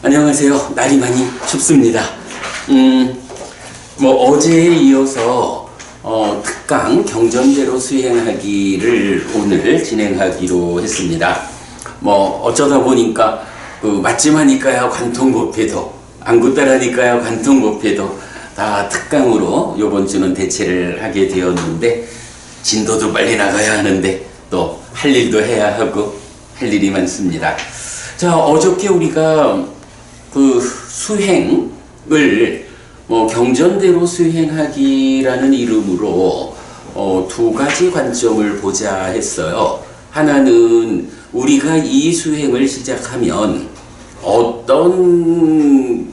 안녕하세요. 날이 많이 춥습니다. 어제에 이어서 특강 경전대로 수행하기를 오늘 진행하기로 했습니다. 어쩌다 보니까 맞지마니까야 관통법회도 안굿따라니까야 관통법회도 다 특강으로 이번 주는 대체를 하게 되었는데, 진도도 빨리 나가야 하는데 또 할 일도 해야 하고 할 일이 많습니다. 자, 어저께 우리가 수행을 경전대로 수행하기라는 이름으로 두 가지 관점을 보자 했어요. 하나는 우리가 이 수행을 시작하면 어떤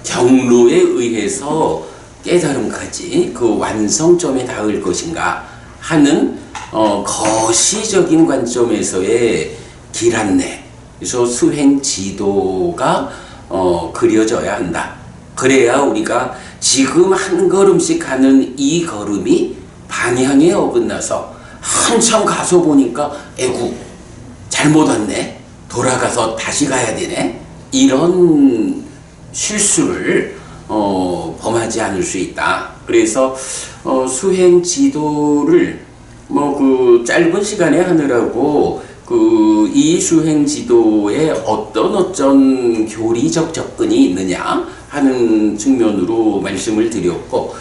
경로에 의해서 깨달음까지 그 완성점에 닿을 것인가 하는 거시적인 관점에서의 길 안내, 그래서 수행 지도가 그려져야 한다. 그래야 우리가 지금 한 걸음씩 가는 이 걸음이 방향에 어긋나서 한참 가서 보니까 에구 잘못 왔네, 돌아가서 다시 가야 되네, 이런 실수를 범하지 않을 수 있다. 그래서 수행 지도를 짧은 시간에 하느라고 이 수행 지도에 어떤 교리적 접근이 있느냐 하는 측면으로 말씀을 드렸고,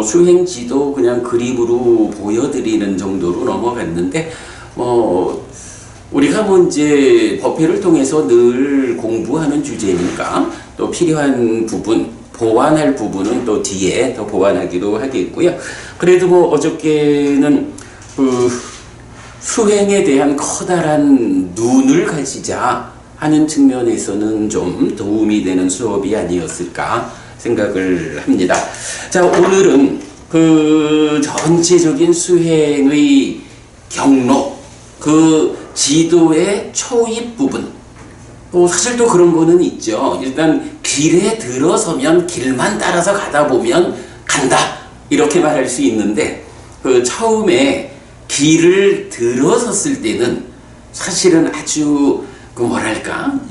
수행 지도 그냥 그림으로 보여드리는 정도로 넘어갔는데, 우리가 이제 법회를 통해서 늘 공부하는 주제니까 또 필요한 부분, 보완할 부분은 또 뒤에 더 보완하기로 하겠고요. 그래도 어저께는 수행에 대한 커다란 눈을 가지자 하는 측면에서는 좀 도움이 되는 수업이 아니었을까 생각을 합니다. 자, 오늘은 전체적인 수행의 경로, 지도의 초입 부분, 사실 또 그런 거는 있죠. 일단 길에 들어서면 길만 따라서 가다 보면 간다, 이렇게 말할 수 있는데, 처음에 길을 들어섰을 때는 사실은 아주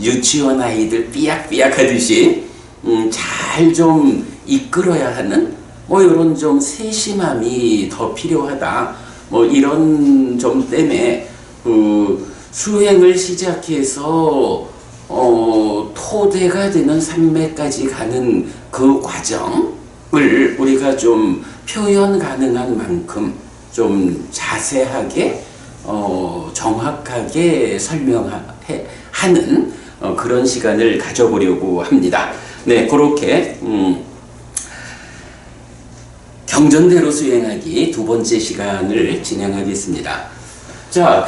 유치원 아이들 삐약삐약 하듯이 잘 좀 이끌어야 하는 이런 좀 세심함이 더 필요하다, 이런 점 때문에 수행을 시작해서 토대가 되는 산매까지 가는 그 과정을 우리가 좀 표현 가능한 만큼 좀 자세하게 정확하게 설명하는 그런 시간을 가져보려고 합니다. 네, 그렇게 경전대로 수행하기 두 번째 시간을 진행하겠습니다. 자,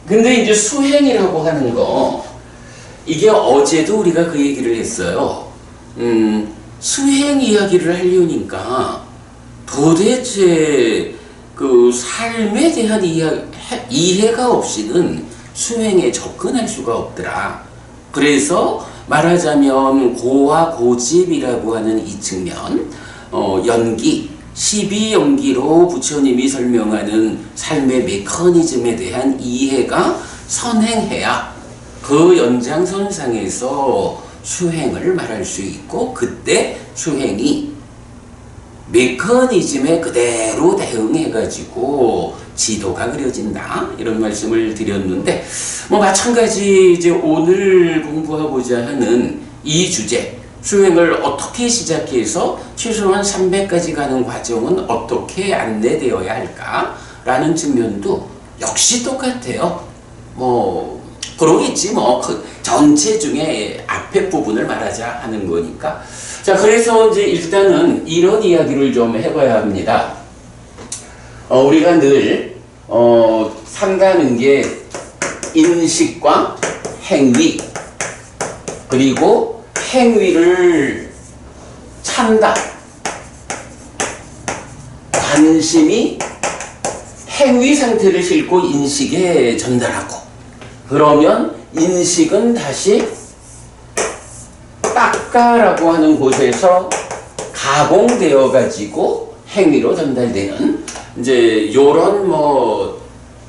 근데 이제 수행이라고 하는 거, 이게 어제도 우리가 그 얘기를 했어요. 수행 이야기를 하려니까 도대체 삶에 대한 이해가 없이는 수행에 접근할 수가 없더라. 그래서 말하자면 고와 고집이라고 하는 이 측면, 연기, 12연기로 부처님이 설명하는 삶의 메커니즘에 대한 이해가 선행해야 그 연장선상에서 수행을 말할 수 있고, 그때 수행이 메커니즘에 그대로 대응해가지고 지도가 그려진다, 이런 말씀을 드렸는데, 마찬가지 이제 오늘 공부하고자 하는 이 주제, 수행을 어떻게 시작해서 최소한 300까지 가는 과정은 어떻게 안내되어야 할까 라는 측면도 역시 똑같아요. 그러겠지, 전체 중에 앞에 부분을 말하자 하는 거니까. 자, 그래서 이제 일단은 이런 이야기를 좀 해봐야 합니다. 우리가 늘 산다는 게 인식과 행위, 그리고 행위를 찬다, 관심이 행위 상태를 싣고 인식에 전달하고, 그러면 인식은 다시 닦아라고 하는 곳에서 가공되어 가지고 행위로 전달되는 이제 요런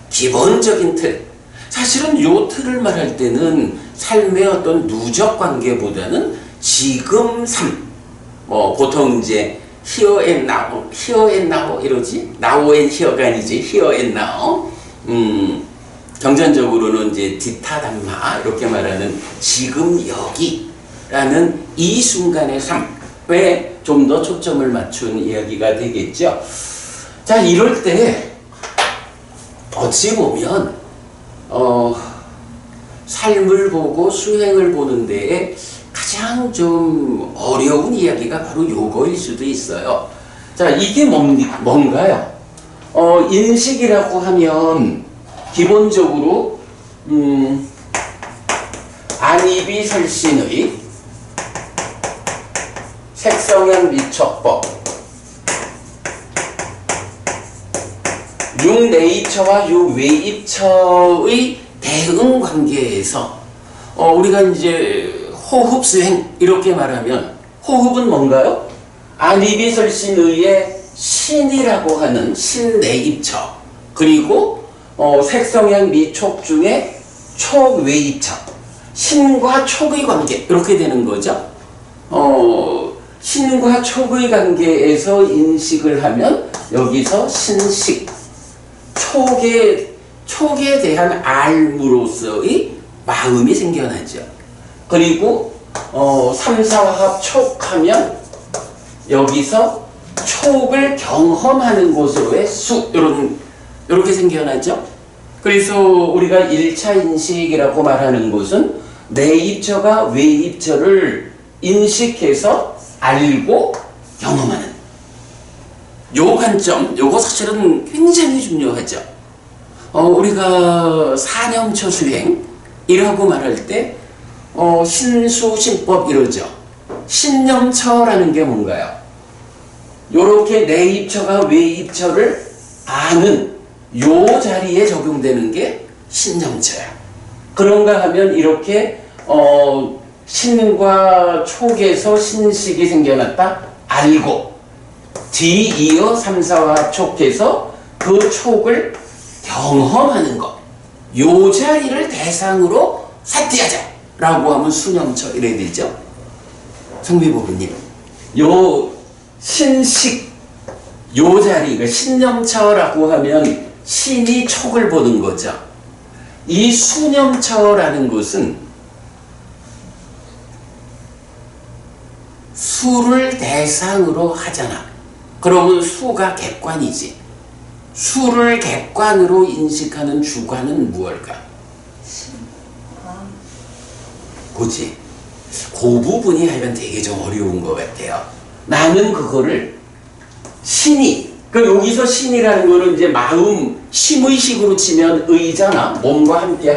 기본적인 틀. 사실은 요 틀을 말할 때는 삶의 어떤 누적 관계보다는 지금 삶, 뭐 보통 이제 here and now 이러지? now and here가 아니지, here and now. 경전적으로는 이제 디타담마 이렇게 말하는 지금 여기라는 이 순간의 삶에 좀 더 초점을 맞춘 이야기가 되겠죠. 자, 이럴 때 어찌 보면 삶을 보고 수행을 보는 데에 가장 좀 어려운 이야기가 바로 요거일 수도 있어요. 자, 이게 뭔가요? 인식이라고 하면 기본적으로 안이비설신의 색성향 미척법, 육네이처와 육외입처의 대응 관계에서 우리가 이제 호흡 수행 이렇게 말하면 호흡은 뭔가요? 안이비설신의의 신이라고 하는 신내입처, 그리고 색성향 미촉 중에 촉외입처, 신과 촉의 관계 이렇게 되는 거죠. 신과 촉의 관계에서 인식을 하면 여기서 신식, 촉에 대한 알무로서의 마음이 생겨나죠. 그리고 삼사화합 촉하면 여기서 촉을 경험하는 곳으로의 수, 이렇게 생겨나죠. 그래서 우리가 1차 인식이라고 말하는 것은 내입처가 외입처를 인식해서 알고 경험하는 요 관점, 요거 사실은 굉장히 중요하죠. 우리가 사념처 수행이라고 말할 때 신수신법 이러죠. 신념처라는 게 뭔가요? 요렇게 내입처가 외입처를 아는 요 자리에 적용되는 게 신념처야. 그런가 하면 이렇게 신과 촉에서 신식이 생겨났다 알고 뒤이어 삼사와 촉해서 그 촉을 경험하는 것, 요 자리를 대상으로 사티하자 라고 하면 수념처 이래야 되죠. 성비부부님, 요 신식 요 자리가 신념처라고 하면 신이 촉을 보는 거죠. 이 수념처라는 것은 수를 대상으로 하잖아. 그러면 수가 객관이지. 수를 객관으로 인식하는 주관은 무엇일까? 그치? 그 부분이 하여간 되게 좀 어려운 것 같아요. 나는 그거를 신이, 여기서 신이라는 거는 이제 마음, 심의식으로 치면 의잖아. 몸과 함께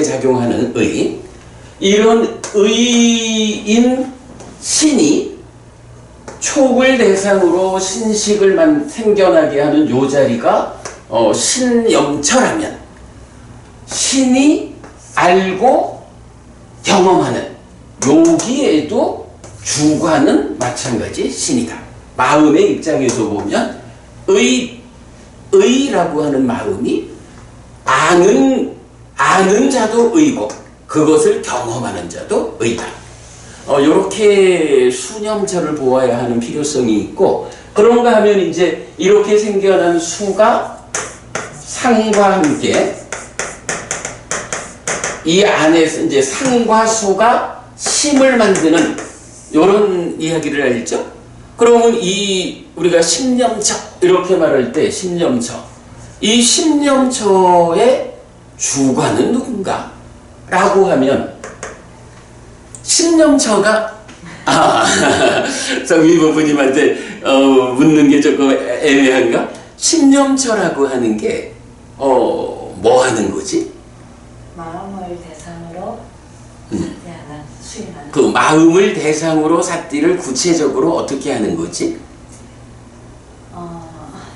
작용하는 의. 이런 의인 신이 촉을 대상으로 신식을 생겨나게 하는 요 자리가 신염처라면 신이 알고 경험하는 여기에도 주관은 마찬가지 신이다. 마음의 입장에서 보면 의라고 하는 마음이 아는 자도 의고 그것을 경험하는 자도 의다. 이렇게 수념처를 보아야 하는 필요성이 있고, 그런가 하면 이제 이렇게 생겨난 수가 상과 함께 이 안에서 이제 상과 수가 심을 만드는 이런 이야기를 알죠? 그러면 우리가 심념처 이렇게 말할 때 심념처, 이 심념처의 주관은 누군가? 라고 하면 심념처가 성미 부부님한테 묻는 게 조금 애매한가? 심념처라고 하는 게 뭐 하는 거지? 마음을 대상으로 사티하는 수행하는 그 마음을 대상으로 사티를 구체적으로 어떻게 하는 거지?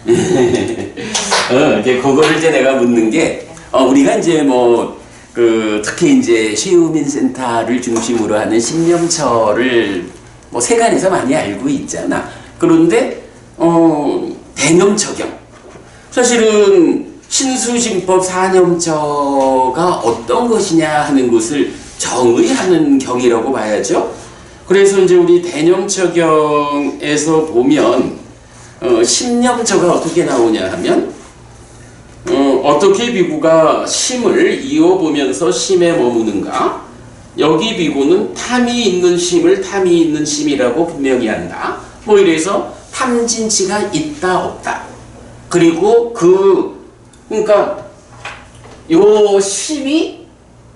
이제 그거를 이제 내가 묻는 게 우리가 이제 특히 이제 시우민센터를 중심으로 하는 심념처를 세간에서 많이 알고 있잖아. 그런데 대념처경, 사실은 신수진법 사념처가 어떤 것이냐 하는 것을 정의하는 경이라고 봐야죠. 그래서 이제 우리 대념처경에서 보면 심념처가 어떻게 나오냐 하면 어떻게 비구가 심을 이어보면서 심에 머무는가? 여기 비구는 탐이 있는 심을 탐이 있는 심이라고 분명히 한다. 뭐 이래서 탐진치가 있다 없다. 그리고 그러니까 요 심이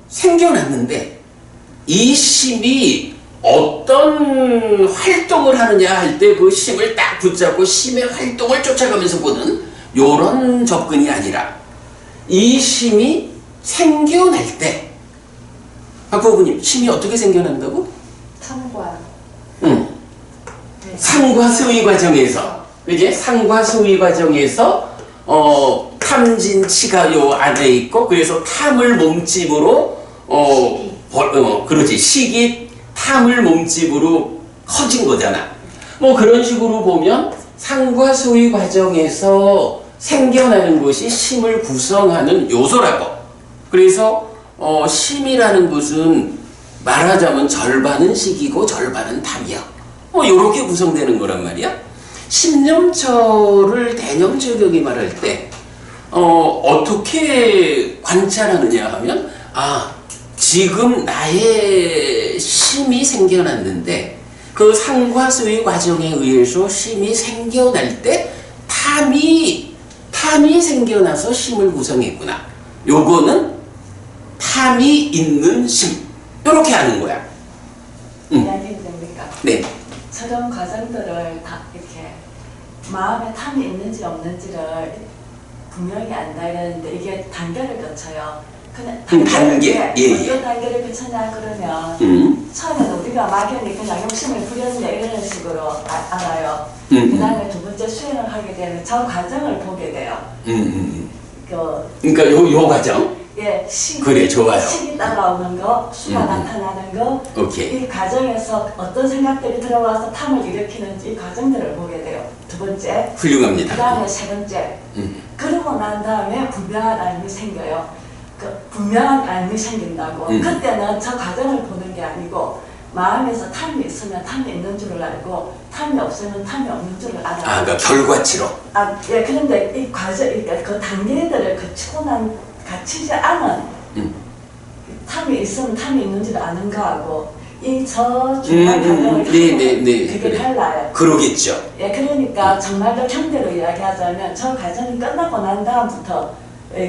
생겨났는데 이 심이 어떤 활동을 하느냐 할 때 그 심을 딱 붙잡고 심의 활동을 쫓아가면서 보는 요런 접근이 아니라 이 심이 생겨날 때 박보부님 심이 어떻게 생겨난다고? 탐과 응. 상과 수의 과정에서 그지? 상과 수의 과정에서 탐진치가 요 안에 있고 그래서 탐을 몸집으로 그렇지 식이 탐을 몸집으로 커진 거잖아. 뭐 그런 식으로 보면 상과 수의 과정에서 생겨나는 것이 심을 구성하는 요소라고. 그래서 심이라는 것은 말하자면 절반은 식이고 절반은 탐이야. 뭐 요렇게 구성되는 거란 말이야. 심념처를 대념처경이 말할 때 어떻게 관찰하느냐 하면 지금 나의 심이 생겨났는데 그 상과 수의 과정에 의해서 심이 생겨날 때 탐이 생겨나서 심을 구성했구나. 요거는 탐이 있는 심. 요렇게 하는 거야. 이야기해도 됩니까? 네. 저런 과정들을 다 이렇게 마음에 탐이 있는지 없는지를 분명히 안다 이러는데 이게 단계를 거쳐요. 그냥 단계? 예. 어떤 단계를 거치냐 그러면 처음에는 우리가 막연히 그냥 욕심을 부렸냐 이런 식으로 알아요. 그 다음에 두 번째 수행을 하게 되면 저 과정을 보게 돼요. 그러니까 요 과정? 예, 그래, 좋아요. 식이 따라오는 거, 수가 나타나는 거, 오케이. 이 과정에서 어떤 생각들이 들어와서 탐을 일으키는지 이 과정들을 보게 돼요. 두 번째. 훌륭합니다. 그 다음에 세 번째. 그러고 난 다음에 분명한 알미 생겨요. 그 분명한 알미 생긴다고. 그때는 저 과정을 보는 게 아니고 마음에서 탐이 있으면 탐이 있는 줄을 알고 탐이 없으면 탐이 없는 줄을 알아요. 그러니까 결과치로. 예, 그런데 이 과정, 그러니까 그 단계들을 갖추지 않은 탐이 있으면 탐이 있는지를 아는 거하고 이 저 중간 과정을 그게 그래. 달라요. 그러겠죠. 예, 그러니까 정말 더 경대로 이야기하자면 저 과정이 끝나고 난 다음부터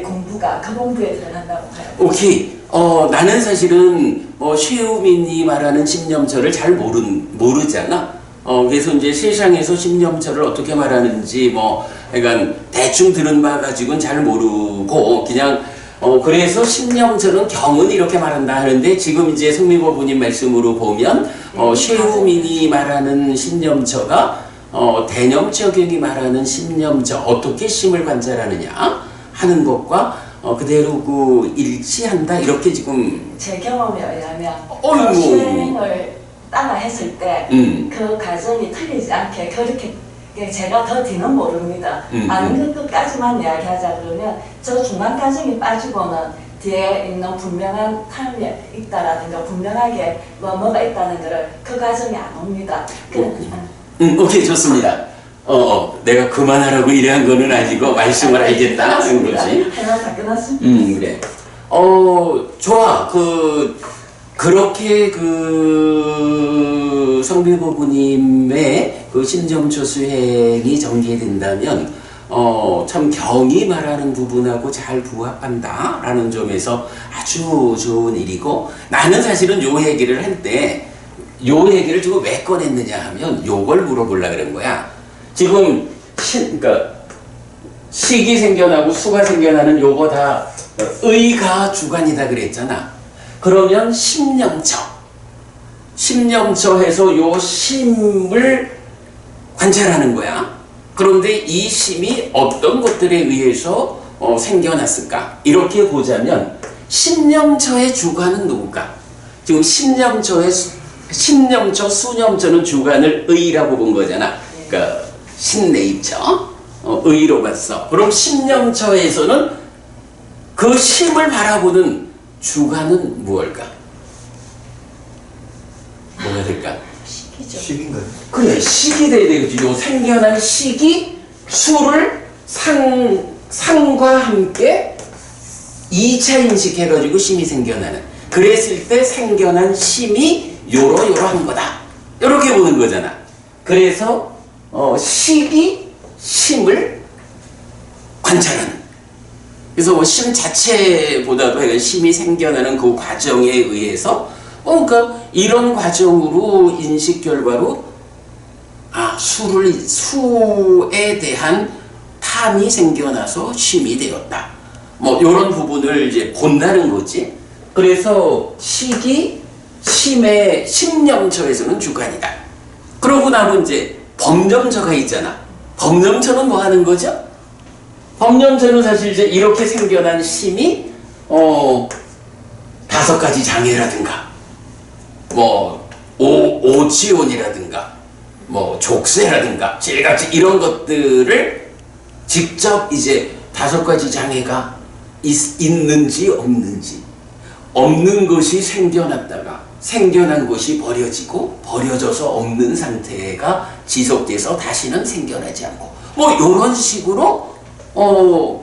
공부가 그 공부에 들어간다고 봐요. 오케이. 나는 사실은 최우민이 말하는 심념처를 잘 모르잖아. 그래서 이제 세상에서 심념처를 어떻게 말하는지 그러니까 대충 들은 바 가지고는 잘 모르고 그냥 그래서 심념처는 경은 이렇게 말한다 하는데 지금 이제 성미보 부님 말씀으로 보면 최우민이 말하는 심념처가 대념처경이 말하는 심념처 어떻게 심을 관찰하느냐 하는 것과 그대로 일치한다 이렇게 지금 제 경험에 의하면 어이구. 수행을 따라 했을 때 그 과정이 틀리지 않게 그렇게 제가 더 뒤는 모릅니다. 아는 것 끝까지만 이야기하자 그러면 저 중간 과정이 빠지고는 뒤에 있는 분명한 탐이 있다라든가 분명하게 뭐가 있다는 거를 그 과정이 안 옵니다. 오케이 좋습니다. 내가 그만하라고 이래한 거는 아니고 말씀을 알겠다 하는 거지. 하나 다 끝났습니다. 그래. 좋아. 그렇게 성비보부님의 심정처 수행이 전개된다면 참 경이 말하는 부분하고 잘 부합한다라는 점에서 아주 좋은 일이고 나는 사실은 요 얘기를 할 때 요 얘기를 지금 왜 꺼냈느냐 하면 요걸 물어보려고 그런 거야. 지금 그러니까 식이 생겨나고 수가 생겨나는 요거 다 의가 주관이다 그랬잖아. 그러면 심념처 해서 요 심을 관찰하는 거야. 그런데 이 심이 어떤 것들에 의해서 생겨났을까? 이렇게 보자면 심념처의 주관은 누굴까? 지금 심념처, 수념처는 주관을 의라고 본 거잖아. 그러니까 신네이처. 의로 봤어. 그럼 심령처에서는 그 심을 바라보는 주관은 무엇일까? 뭐가 될까? 시기죠. 식인가요? 그래, 식이 돼야 되겠지. 요 생겨난 식이 수를 상과 함께 2차 인식해가지고 심이 생겨나는. 그랬을 때 생겨난 심이 요러요러한 거다. 이렇게 보는 거잖아. 그래서 식이 심을 관찰하는. 그래서 심 자체보다도 심이 생겨나는 그 과정에 의해서 그러니까 이런 과정으로 인식 결과로 수에 대한 탐이 생겨나서 심이 되었다. 뭐 이런 부분을 이제 본다는 거지. 그래서 식이 심의 심령처에서는 주관이다. 그러고 나면 이제 법념처가 있잖아. 법념처는 뭐 하는 거죠? 법념처는 사실 이제 이렇게 생겨난 심이 5가지 장애라든가 뭐 오지온이라든가 뭐 족쇄라든가 질같이 이런 것들을 직접 이제 5가지 장애가 있는지 없는지, 없는 것이 생겨났다가 생겨난 것이 버려지고 버려져서 없는 상태가 지속돼서 다시는 생겨나지 않고 뭐 이런 식으로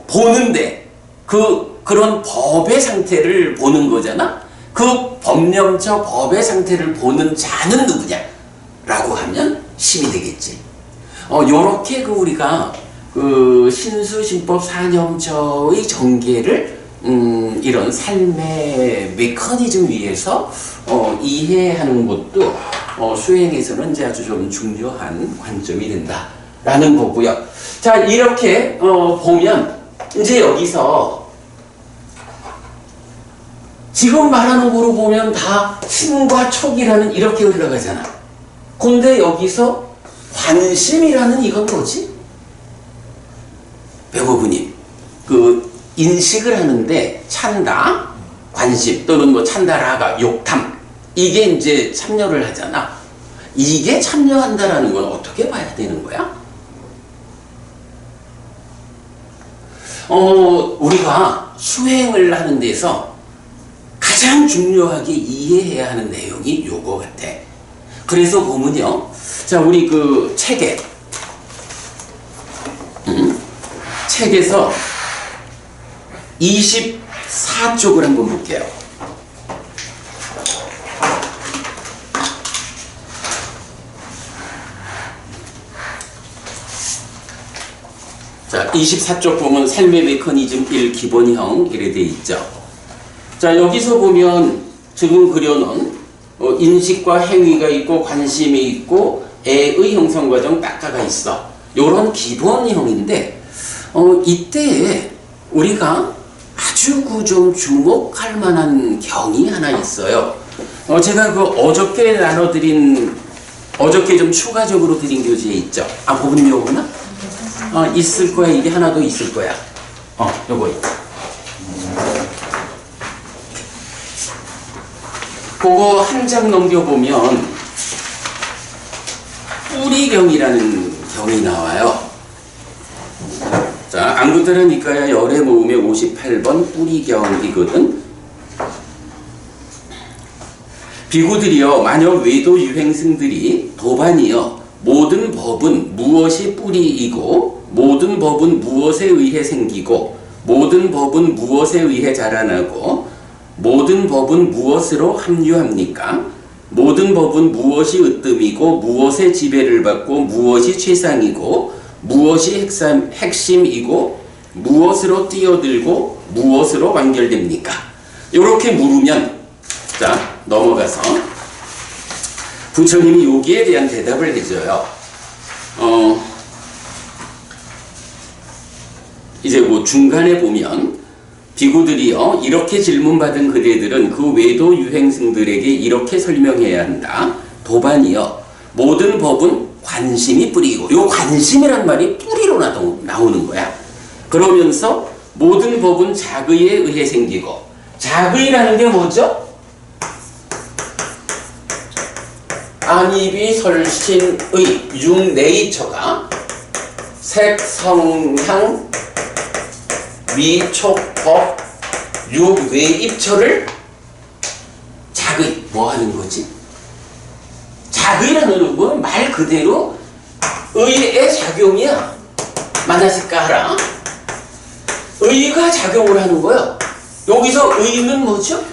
보는데 그런 법의 상태를 보는 거잖아. 그 법념처 법의 상태를 보는 자는 누구냐? 라고 하면 심이 되겠지. 요렇게 우리가 신수신법 사념처의 전개를 이런 삶의 메커니즘 위에서 이해하는 것도 수행에서는 이제 아주 좀 중요한 관점이 된다라는 거고요. 자, 이렇게 보면 이제 여기서 지금 말하는 거로 보면 다 신과 촉이라는 이렇게 흘러가잖아. 근데 여기서 관심이라는 이건 뭐지? 배고프님, 인식을 하는데 찬다, 관심 또는 뭐 찬다라가 욕탐 이게 이제 참여를 하잖아. 이게 참여한다라는 건 어떻게 봐야 되는 거야? 우리가 수행을 하는 데서 가장 중요하게 이해해야 하는 내용이 요거 같아. 그래서 보면요. 자, 우리 책에서 24쪽을 한번 볼게요. 자, 24쪽 보면 삶의 메커니즘 1 기본형 이래 돼 있죠. 자, 여기서 보면 지금 그려놓은 인식과 행위가 있고 관심이 있고 애의 형성 과정 딱가가 있어. 요런 기본형인데 이때 우리가 아주 좀 주목할 만한 경이 하나 있어요. 제가 어저께 좀 추가적으로 드린 교재에 있죠. 부분 요거나? 있을 거야. 이게 하나 더 있을 거야. 요거 있다. 그거 한 장 넘겨보면 뿌리경이라는 경이 나와요. 자, 안구따라 니까야 열애 모음의 58번 뿌리경이거든. 비구들이여, 만약 외도 유행승들이 도반이여 모든 법은 무엇이 뿌리이고 모든 법은 무엇에 의해 생기고 모든 법은 무엇에 의해 자라나고 모든 법은 무엇으로 합류합니까? 모든 법은 무엇이 으뜸이고 무엇의 지배를 받고 무엇이 최상이고 무엇이 핵심이고 무엇으로 뛰어들고 무엇으로 완결됩니까? 이렇게 물으면, 자, 넘어가서 부처님이 여기에 대한 대답을 해줘요. 이제 뭐 중간에 보면 비구들이여, 이렇게 질문받은 그대들은 그 외도 유행승들에게 이렇게 설명해야 한다. 도반이여, 모든 법은 관심이 뿌리고, 요 관심이란 말이 뿌리로 나오는 거야. 그러면서 모든 법은 자의에 의해 생기고, 자의라는 게 뭐죠? 안이비 설신의 융네이처가 색성향 미촉법 육외입처를 작의 뭐 하는 거지? 작의라는 건 말 그대로 의의 작용이야. 만나실까 하라. 의가 작용을 하는 거야. 여기서 의는 뭐죠?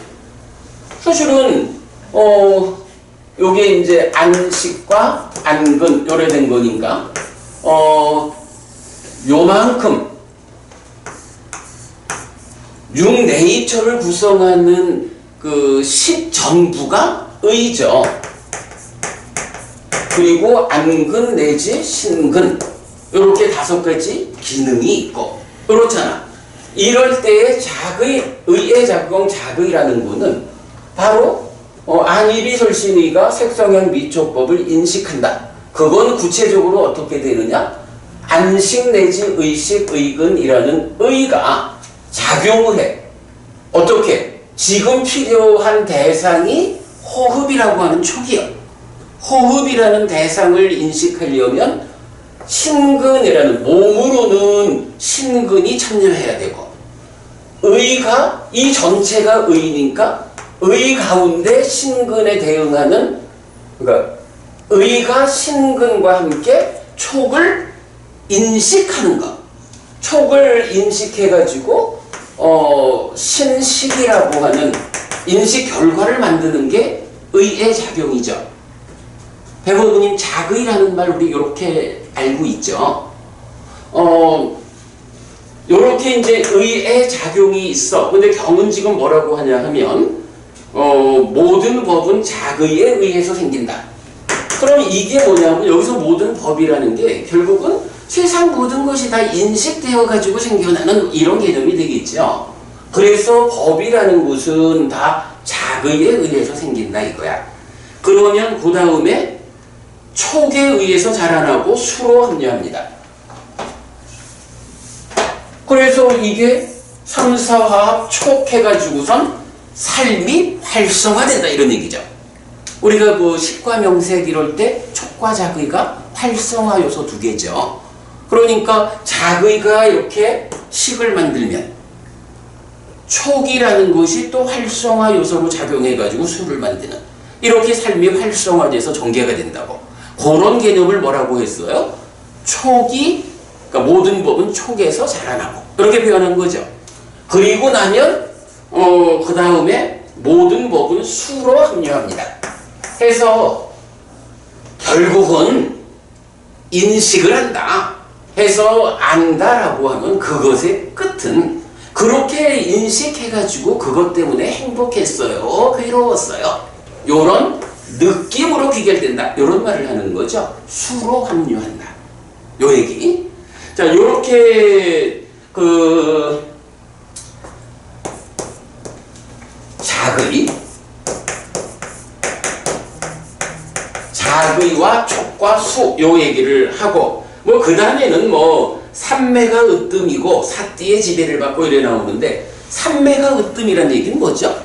사실은 요게 이제 안식과 안근 요래된 거니까 요만큼 육내입처를 구성하는 그 십전부가 의죠. 그리고 안근 내지 신근 이렇게 5가지 기능이 있고 그렇잖아. 이럴 때의 의의 작용 작의라는 거는 바로 안이비설신의가 색성향 미촉법을 인식한다. 그건 구체적으로 어떻게 되느냐? 안식 내지 의식 의근이라는 의가 작용을 해. 어떻게? 지금 필요한 대상이 호흡이라고 하는 촉이야. 호흡이라는 대상을 인식하려면 신근이라는 몸으로는 신근이 참여해야 되고 의가 이 전체가 의니까 의 가운데 신근에 대응하는 그러니까 의가 신근과 함께 촉을 인식하는 것. 촉을 인식해가지고 신식이라고 하는 인식 결과를 만드는 게 의의 작용이죠. 백원부님 작의라는 말 우리 이렇게 알고 있죠. 요렇게 이제 의의 작용이 있어. 근데 경은 지금 뭐라고 하냐 하면 모든 법은 작의에 의해서 생긴다. 그럼 이게 뭐냐면 여기서 모든 법이라는 게 결국은 세상 모든 것이 다 인식되어 가지고 생겨나는 이런 개념이 되겠죠. 그래서 법이라는 것은 다 작의에 의해서 생긴다 이거야. 그러면 그 다음에 촉에 의해서 자라나고 수로 합류합니다. 그래서 이게 삼사화합 촉 해가지고선 삶이 활성화된다 이런 얘기죠. 우리가 그 식과 명색 이럴 때 촉과 작의가 활성화 요소 2개죠. 그러니까 작의가 이렇게 식을 만들면 촉이라는 것이 또 활성화 요소로 작용해가지고 수를 만드는 이렇게 삶이 활성화돼서 전개가 된다고. 그런 개념을 뭐라고 했어요? 촉이 그러니까 모든 법은 촉에서 자라나고 그렇게 표현한 거죠. 그리고 나면 그 다음에 모든 법은 수로 합류합니다. 해서 결국은 인식을 한다. 해서 안다라고 하면 그것의 끝은 그렇게 인식해가지고 그것 때문에 행복했어요. 괴로웠어요. 요런 느낌으로 귀결된다. 요런 말을 하는 거죠. 수로 합류한다. 요 얘기. 자, 요렇게 작의와 촉과 수 요 얘기를 하고 뭐 그 다음에는 뭐 삼매가 으뜸이고 사띠의 지배를 받고 이래 나오는데 삼매가 으뜸이란 얘기는 뭐죠?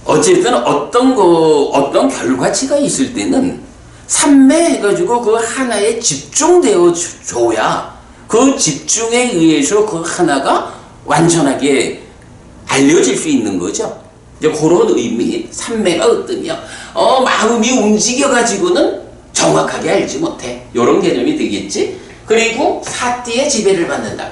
어쨌든 어떤 결과치가 있을 때는 삼매 해가지고 그 하나에 집중되어 줘야 그 집중에 의해서 그 하나가 완전하게 알려질 수 있는 거죠. 이제 그런 의미, 삼매가 으뜸이요. 마음이 움직여가지고는 정확하게 알지 못해. 이런 개념이 되겠지. 그리고 사띠의 지배를 받는다.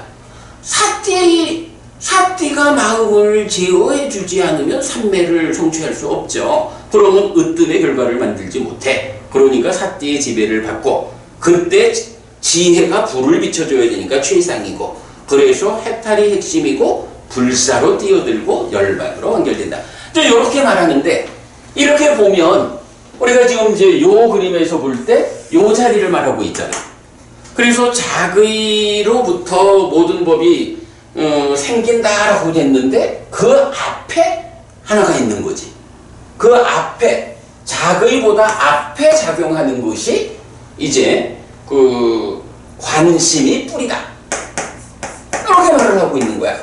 사띠가 마음을 제어해 주지 않으면 삼매를 성취할 수 없죠. 그러면 으뜸의 결과를 만들지 못해. 그러니까 사띠의 지배를 받고 그때 지혜가 불을 비춰줘야 되니까 최상이고 그래서 해탈이 핵심이고 불사로 뛰어들고 열반으로 완결된다. 이렇게 말하는데 이렇게 보면 우리가 지금 이제 요 그림에서 볼 때 요 자리를 말하고 있잖아. 그래서 작의로부터 모든 법이 생긴다라고 됐는데 그 앞에 하나가 있는 거지. 그 앞에 작의보다 앞에 작용하는 것이 이제 그 관심이 뿌리다. 이렇게 말을 하고 있는 거야.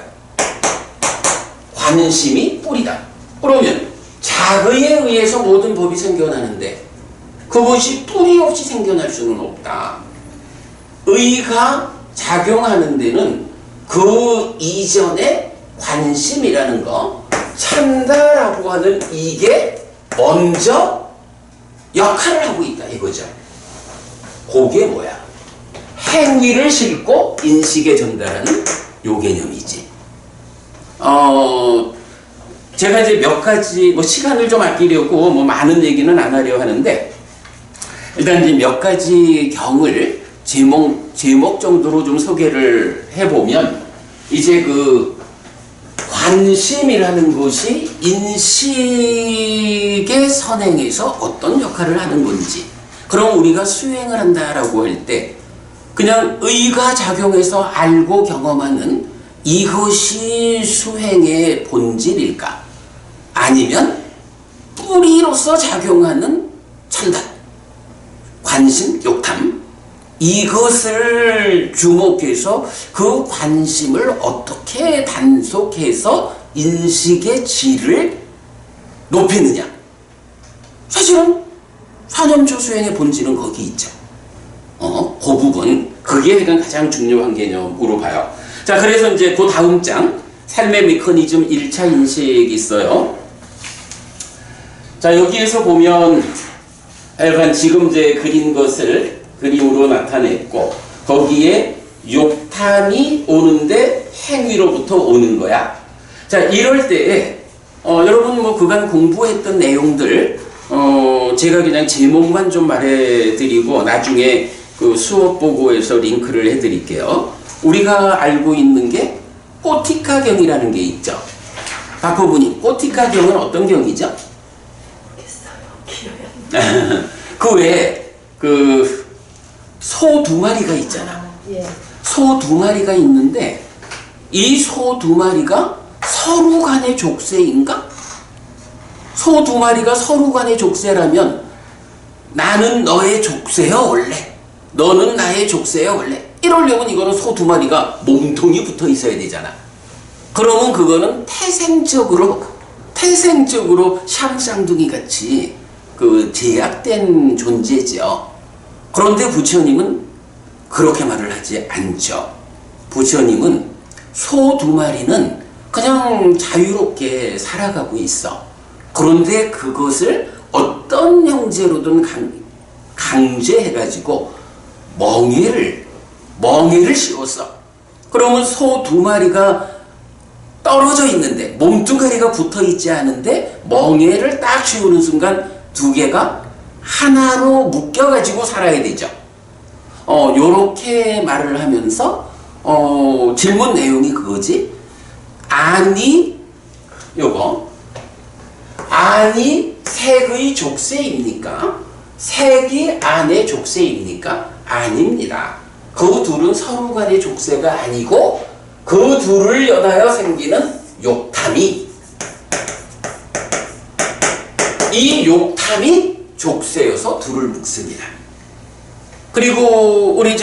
관심이 뿌리다. 그러면 작의에 의해서 모든 법이 생겨나는데 그것이 뿌리 없이 생겨날 수는 없다. 의가 작용하는 데는 그 이전에 관심이라는 거, 찬다라고 하는 이게 먼저 역할을 하고 있다 이거죠. 그게 뭐야? 행위를 싣고 인식에 전달하는 요 개념이지. 제가 이제 몇 가지 시간을 좀 아끼려고 많은 얘기는 안 하려 하는데, 일단 이제 몇 가지 경을 제목 정도로 좀 소개를 해보면, 이제 그 관심이라는 것이 인식의 선행에서 어떤 역할을 하는 건지, 그럼 우리가 수행을 한다라고 할 때 그냥 의가 작용해서 알고 경험하는 이것이 수행의 본질일까? 아니면 뿌리로서 작용하는 찬단, 관심, 욕탐, 이것을 주목해서 그 관심을 어떻게 단속해서 인식의 질을 높이느냐. 사실은 사념초 수행의 본질은 거기 있죠. 그 부분, 그게 가장 중요한 개념으로 봐요. 자, 그래서 이제 그 다음 장, 삶의 메커니즘 1차 인식이 있어요. 자, 여기에서 보면 약간 지금 이제 그린 것을 그림으로 나타냈고, 거기에 욕탐이 오는데 행위로부터 오는 거야. 자, 이럴 때에 여러분 그간 공부했던 내용들 제가 그냥 제목만 좀 말해드리고 나중에 그 수업 보고에서 링크를 해드릴게요. 우리가 알고 있는 게 꼬티카경이라는 게 있죠. 박호부님, 꼬티카경은 어떤 경이죠? 그 외에 그 소 두 마리가 있잖아. 소 두 마리가 있는데 이 소 두 마리가 서로 간의 족쇄인가? 소 두 마리가 서로 간의 족쇄라면 나는 너의 족쇄야 원래, 너는 나의 족쇄야 원래, 이러려면 이거는 소 두 마리가 몸통이 붙어 있어야 되잖아. 그러면 그거는 태생적으로 샹쌍둥이 같이 그 제약된 존재죠. 그런데 부처님은 그렇게 말을 하지 않죠. 부처님은 소 두 마리는 그냥 자유롭게 살아가고 있어. 그런데 그것을 어떤 형제로든 강제해가지고 멍에를 씌웠어. 그러면 소 두 마리가 떨어져 있는데, 몸뚱아리가 붙어 있지 않은데 멍에를 딱 씌우는 순간 두 개가 하나로 묶여가지고 살아야 되죠. 요렇게 말을 하면서 질문 내용이 그거지. 아니 색의 족쇄입니까? 색이 안의 족쇄입니까? 아닙니다. 그 둘은 서로 간의 족쇄가 아니고 그 둘을 연하여 생기는 욕탐이, 이 욕탐이 족쇄여서 둘을 묶습니다. 그리고 우리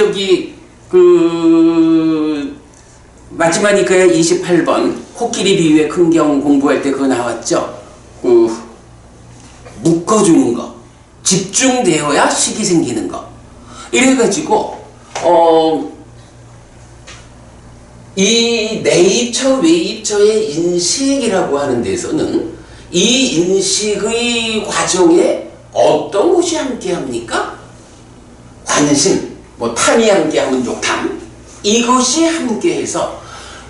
마지막 니까야 28번 코끼리 비유의 큰경 공부할 때 그거 나왔죠. 묶어주는 거, 집중되어야 식이 생기는 거. 이래가지고 이 네이처 웨이처의 인식이라고 하는 데서는 이 인식의 과정에 어떤 것이 함께합니까? 관심, 탐이 함께하면 욕탐, 이것이 함께해서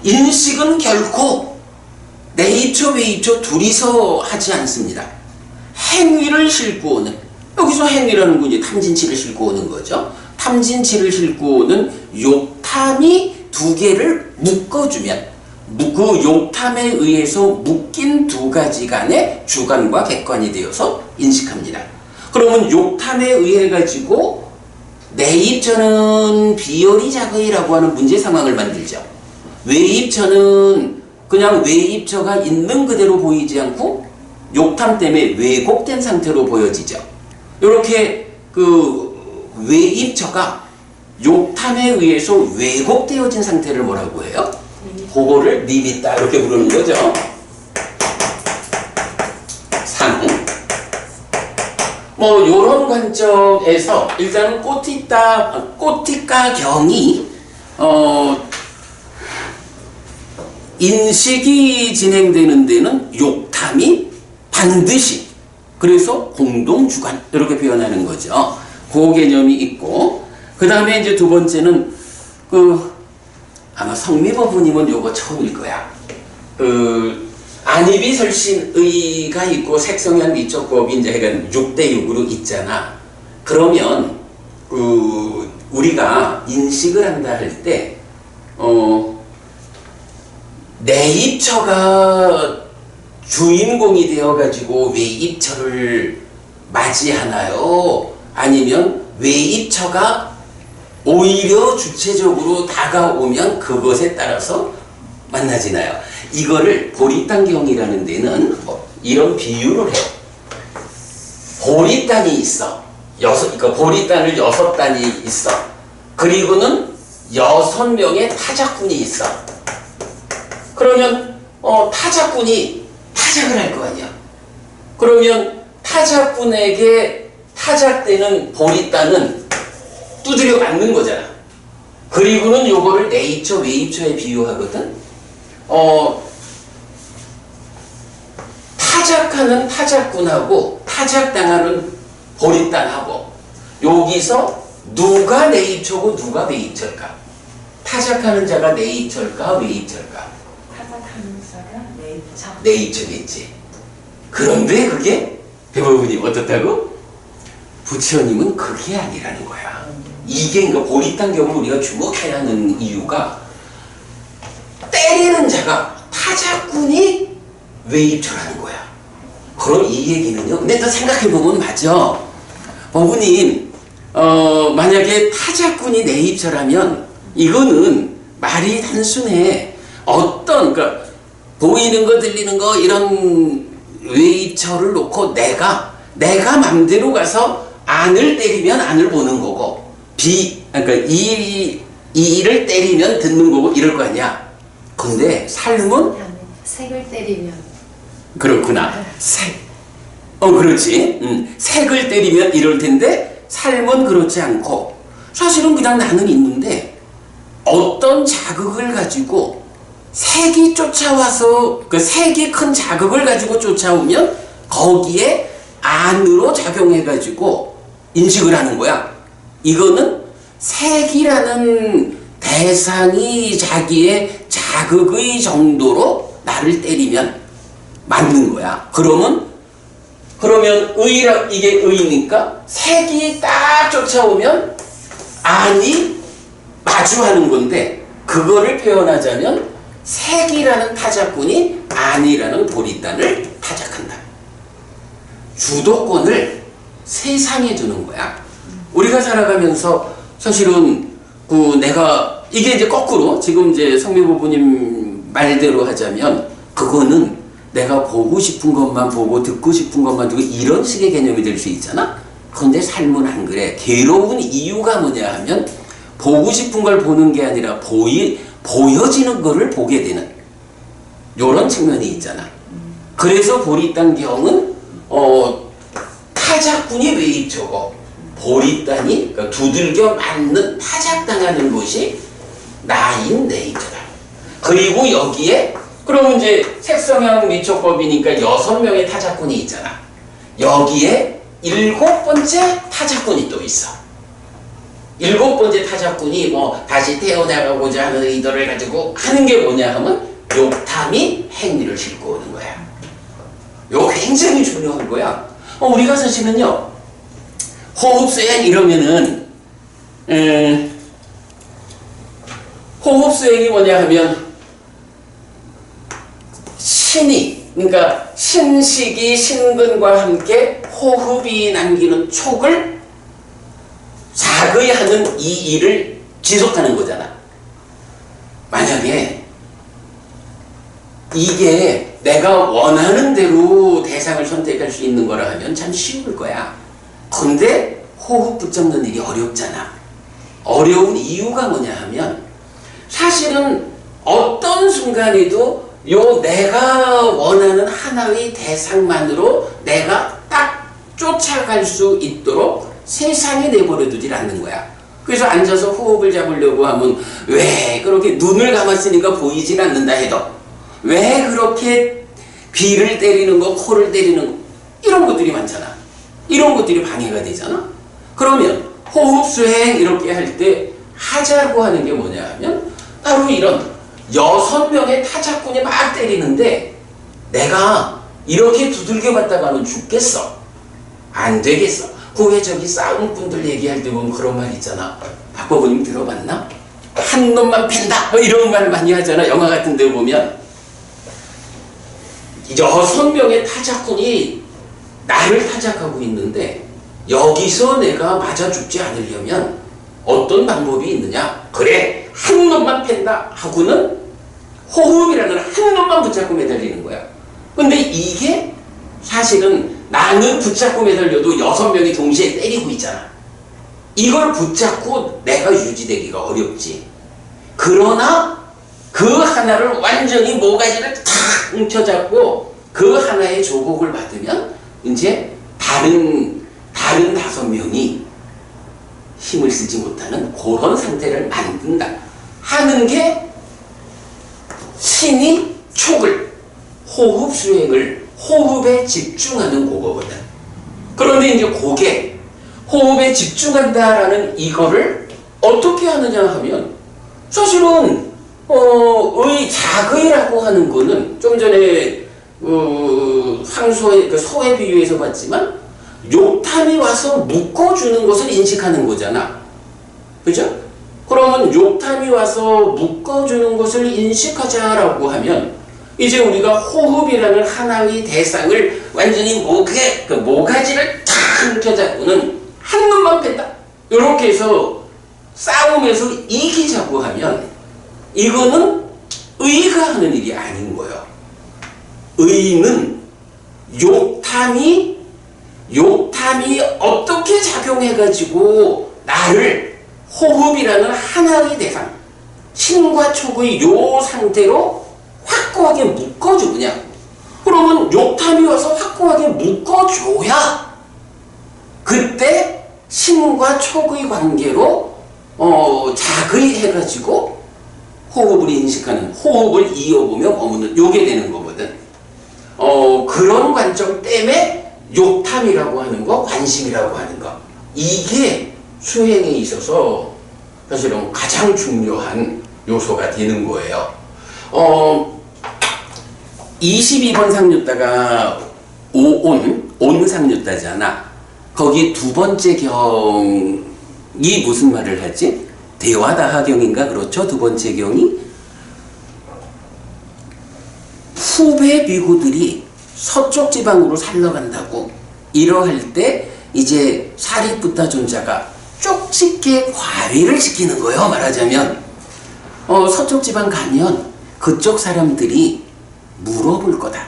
인식은 결코 네이처 웨이처 둘이서 하지 않습니다. 행위를 싣고 오는, 여기서 행위라는 건 이제 탐진치를 싣고 오는 거죠. 탐진치를 싣고 오는 욕탐이 두 개를 묶어주면 그 욕탐에 의해서 묶인 두 가지 간의 주관과 객관이 되어서 인식합니다. 그러면 욕탐에 의해 가지고 내입처는 비열이 자거이라고 하는 문제 상황을 만들죠. 외입처는 그냥 외입처가 있는 그대로 보이지 않고 욕탐 때문에 왜곡된 상태로 보여지죠. 이렇게 그 외입처가 욕탐에 의해서 왜곡되어진 상태를 뭐라고 해요? 그거를 니미따 이렇게 부르는 거죠. 상. 뭐 요런 관점에서 일단은 꼬티까경이 인식이 진행되는 데는 욕탐이 반드시, 그래서 공동주관 이렇게 표현하는 거죠. 그 개념이 있고, 그 다음에 이제 두 번째는 아마 성미법부님은 요거 처음일 거야. 안이비설신의가 있고 색성향 미적법이 이제 6대6으로 있잖아. 그러면 우리가 인식을 한다 할 때 내입처가 주인공이 되어가지고 외입처를 맞이하나요? 아니면 외입처가 오히려 주체적으로 다가오면 그것에 따라서 만나지나요? 이거를 보리단경이라는 데는 이런 비유를 해요. 보리단이 있어. 그러니까 보리단을 6단이 있어. 그리고는 6명의 타작꾼이 있어. 그러면 타작꾼이 타작을 할 거 아니야. 그러면 타작꾼에게 타작되는 보리단은 두드려 맞는 거잖아. 그리고는 요거를 내입처, 외입처에 비유하거든. 타작하는 타작꾼하고 타작당하는 보리단하고 여기서 누가 내입처고 누가 외입처일까? 타작하는 자가 내입처일까 외입처일까? 타작하는 자가 내입처. 내입처겠지. 그런데 그게 배법부님 어떻다고? 부처님은 그게 아니라는 거야. 이게 그러니까 보리단경을 우리가 주목해야 하는 이유가 때리는 자가 타작꾼이 외입처라는 거야. 그럼 이 얘기는요. 근데 또 생각해보면 맞아. 법부님 만약에 타작꾼이 내입처라면 이거는 말이 단순해. 그러니까 보이는 거 들리는 거 이런 외입처를 놓고 내가 맘대로 가서 안을 때리면 안을 보는 거고 그러니까 이 이를 때리면 듣는 거고 이럴 거 아니야. 근데 삶은 색을 때리면 그렇구나. 그렇지. 색을 때리면 이럴 텐데 삶은 그렇지 않고 사실은 그냥 나는 있는데 어떤 자극을 가지고 색이 쫓아와서 그 색이 큰 자극을 가지고 쫓아오면 거기에 안으로 작용해가지고 인식을 하는 거야. 이거는 색이라는 대상이 자기의 자극의 정도로 나를 때리면 맞는 거야. 그러면 이게 의니까 색이 딱 쫓아오면 안이 마주하는 건데 그거를 표현하자면 색이라는 타작꾼이 안이라는 보리단을 타작한다. 주도권을 세상에 주는 거야. 우리가 살아가면서 사실은 내가 이게 이제 거꾸로 지금 이제 성미부부님 말대로 하자면 그거는 내가 보고 싶은 것만 보고 듣고 싶은 것만 듣고 이런 식의 개념이 될 수 있잖아. 그런데 삶은 안 그래. 괴로운 이유가 뭐냐 하면 보고 싶은 걸 보는 게 아니라 보여지는 거를 보게 되는 요런 측면이 있잖아. 그래서 보리단경은 타작꾼이 외입처고 보리단이 그러니까 두들겨 맞는 타작당하는 것이 나인 내입처다. 그리고 여기에 그러면 이제 색성향 미촉법이니까 6명의 타작꾼이 있잖아. 여기에 7번째 타작꾼이 또 있어. 7번째 타작꾼이 다시 태어나가고자 하는 의도를 가지고 하는 게 뭐냐 하면 욕탐이 행위를 싣고 오는 거야. 이거 굉장히 중요한 거야. 우리가 사실은요 호흡수행 이러면은 호흡수행이 뭐냐 하면 그러니까 신식이 신근과 함께 호흡이 남기는 촉을 자거하는 이 일을 지속하는 거잖아. 만약에 이게 내가 원하는 대로 대상을 선택할 수 있는 거라 하면 참 쉬울 거야. 근데 호흡 붙잡는 일이 어렵잖아. 어려운 이유가 뭐냐 하면 사실은 어떤 순간에도 내가 원하는 하나의 대상만으로 내가 딱 쫓아갈 수 있도록 세상에 내버려 두질 않는 거야. 그래서 앉아서 호흡을 잡으려고 하면 왜 그렇게 눈을 감았으니까 보이진 않는다 해도 왜 그렇게 귀를 때리는 거, 코를 때리는 거 이런 것들이 많잖아. 이런 것들이 방해가 되잖아. 그러면 호흡 수행 이렇게 할 때 하자고 하는 게 뭐냐 하면 바로 이런 6명의 타자꾼이 막 때리는데 내가 이렇게 두들겨 봤다가는 죽겠어. 안 되겠어. 그 왜 저기 싸움꾼들 얘기할 때 보면 그런 말 있잖아. 박버부님 들어봤나? 한 놈만 팬다. 뭐 이런 말 많이 하잖아. 영화 같은 데 보면 6명의 타자꾼이 나를 타작하고 있는데 여기서 내가 맞아 죽지 않으려면 어떤 방법이 있느냐? 그래, 한 놈만 팬다 하고는 호흡이라는 한 놈만 붙잡고 매달리는 거야. 근데 이게 사실은 나는 붙잡고 매달려도 6명이 동시에 때리고 있잖아. 이걸 붙잡고 내가 유지되기가 어렵지. 그러나 그 하나를 완전히 모가지를 탁 뭉쳐잡고 그 하나의 조곡을 받으면 이제 다른 5명이 힘을 쓰지 못하는 그런 상태를 만든다 하는 게 신이 촉을, 호흡 수행을 호흡에 집중하는 그거거든. 그런데 이제 그게 호흡에 집중한다라는 이거를 어떻게 하느냐 하면 사실은 자의라고 하는 거는 좀 전에 상소의 소에 비유해서 봤지만 욕탐이 와서 묶어주는 것을 인식하는 거잖아. 그죠? 그러면 욕탐이 와서 묶어주는 것을 인식하자라고 하면 이제 우리가 호흡이라는 하나의 대상을 완전히 모가지를 탁 뭉쳐잡고는 한 놈만 뺀다. 이렇게 해서 싸움에서 이기자고 하면 이거는 의가 하는 일이 아닌 거예요. 의는 욕탐이 어떻게 작용해가지고 나를 호흡이라는 하나의 대상, 신과 촉의 요 상태로 확고하게 묶어주느냐. 그러면 욕탐이 와서 확고하게 묶어줘야 그때 신과 촉의 관계로 자의해가지고 호흡을 인식하는, 호흡을 이어보며 머무는 요게 되는 거거든. 그런 관점 때문에 욕탐이라고 하는 거, 관심이라고 하는 거, 이게 수행에 있어서 사실은 가장 중요한 요소가 되는 거예요. 22번 상류따가 온 상류따잖아. 거기 두 번째 경이 무슨 말을 하지? 대화다하경인가? 그렇죠? 두 번째 경이 후배 비구들이 서쪽 지방으로 살러간다고 이러할 때 이제 사리푸타 존자가 쪽집게 과외를 시키는 거예요. 말하자면 서쪽 지방 가면 그쪽 사람들이 물어볼 거다.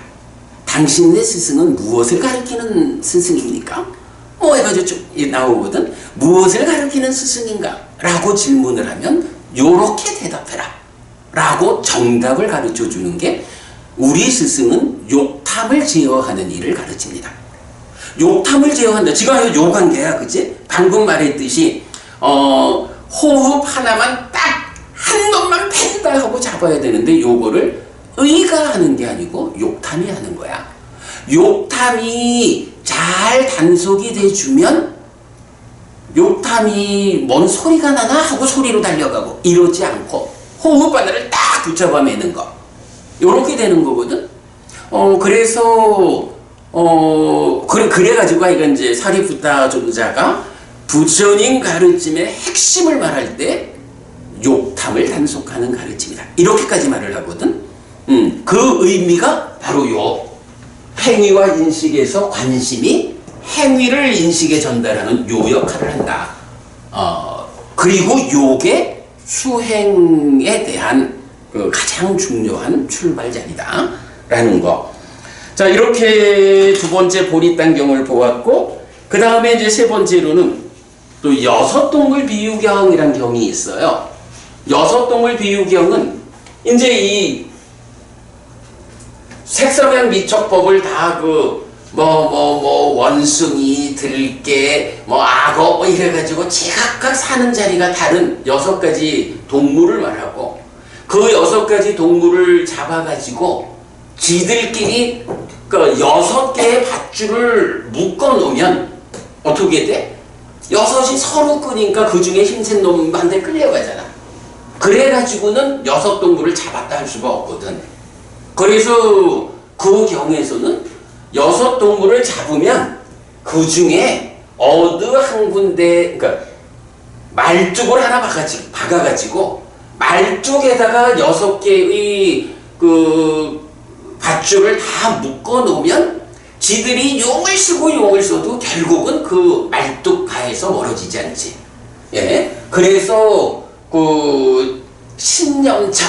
당신의 스승은 무엇을 가르치는 스승입니까? 해가지고 쭉 나오거든. 무엇을 가르치는 스승인가? 라고 질문을 하면 요렇게 대답해라 라고 정답을 가르쳐 주는 게 우리 스승은 욕탐을 제어하는 일을 가르칩니다. 욕탐을 제어한다. 지금 요관계야, 그치? 방금 말했듯이 호흡 하나만 딱 한 놈만 팬다 하고 잡아야 되는데 요거를 의가 하는 게 아니고 욕탐이 하는 거야. 욕탐이 잘 단속이 돼주면 욕탐이 뭔 소리가 나나 하고 소리로 달려가고 이러지 않고 호흡 하나를 딱 붙잡아 매는 거. 요렇게 되는 거거든. 그래가지고 이건 이제 사리푸타 존자가 부처님 가르침의 핵심을 말할 때 욕탐을 단속하는 가르침이다. 이렇게까지 말을 하거든. 그 의미가 바로 요 행위와 인식에서 관심이 행위를 인식에 전달하는 요 역할을 한다. 그리고 요게 수행에 대한 그 가장 중요한 출발자리다. 라는 거. 자, 이렇게 두 번째 보리단경을 보았고, 그 다음에 이제 세 번째로는 또 여섯동글 비유경이라는 경이 있어요. 여섯동글 비유경은 이제 이 색성향 미척법을 다 원숭이, 들개, 악어 이래가지고 제각각 사는 자리가 다른 6가지 동물을 말하고 그 6가지 동물을 잡아가지고 지들끼리 그 6개의 밧줄을 묶어 놓으면 어떻게 돼? 6이 서로 끄니까 그 중에 힘센 놈한테 끌려가잖아. 그래가지고는 6 동물을 잡았다 할 수가 없거든. 그래서 그 경우에서는 6 동물을 잡으면 그 중에 어느 한 군데, 그러니까 말뚝을 하나 박아가지고 말뚝에다가 6개의 그 밧줄을 다 묶어 놓으면 지들이 용을 쓰고 용을 써도 결국은 그 말뚝가에서 멀어지지 않지. 예. 그래서 그 신념처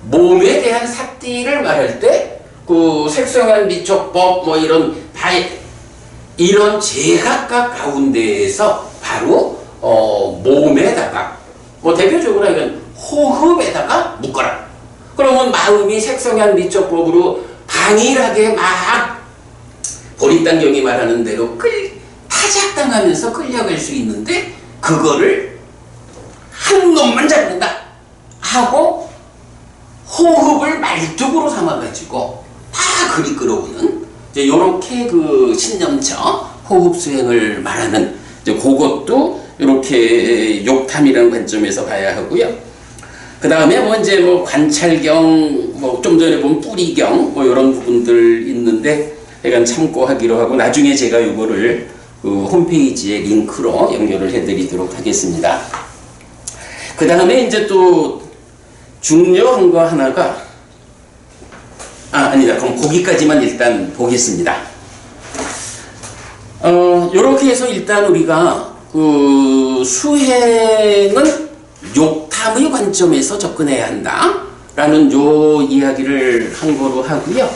몸에 대한 삿띠를 말할 때 그 색성한 미촉법 이런 제각각 가운데에서 바로 몸에다가 대표적으로 이건 호흡에다가 묶어라. 그러면 마음이 색성한 미촉법으로 강일하게 막 보리당경이 말하는 대로 타작당하면서 끌려갈 수 있는데 그거를 한 놈만 잡는다 하고 호흡을 말뚝으로 삼아가지고 다 그리 끌어오는 이렇게 그 신념처 호흡 수행을 말하는 그것도 이렇게 욕탐이라는 관점에서 봐야 하고요. 그 다음에 관찰경, 좀 전에 본 뿌리경, 이런 부분들 있는데, 약간 참고하기로 하고, 나중에 제가 이거를 그 홈페이지에 링크로 연결을 해드리도록 하겠습니다. 그 다음에 이제 또 중요한 거 하나가, 아니다. 그럼 거기까지만 일단 보겠습니다. 요렇게 해서 일단 우리가 그 수행은 욕탐의 관점에서 접근해야 한다 라는 요 이야기를 한 거로 하고요.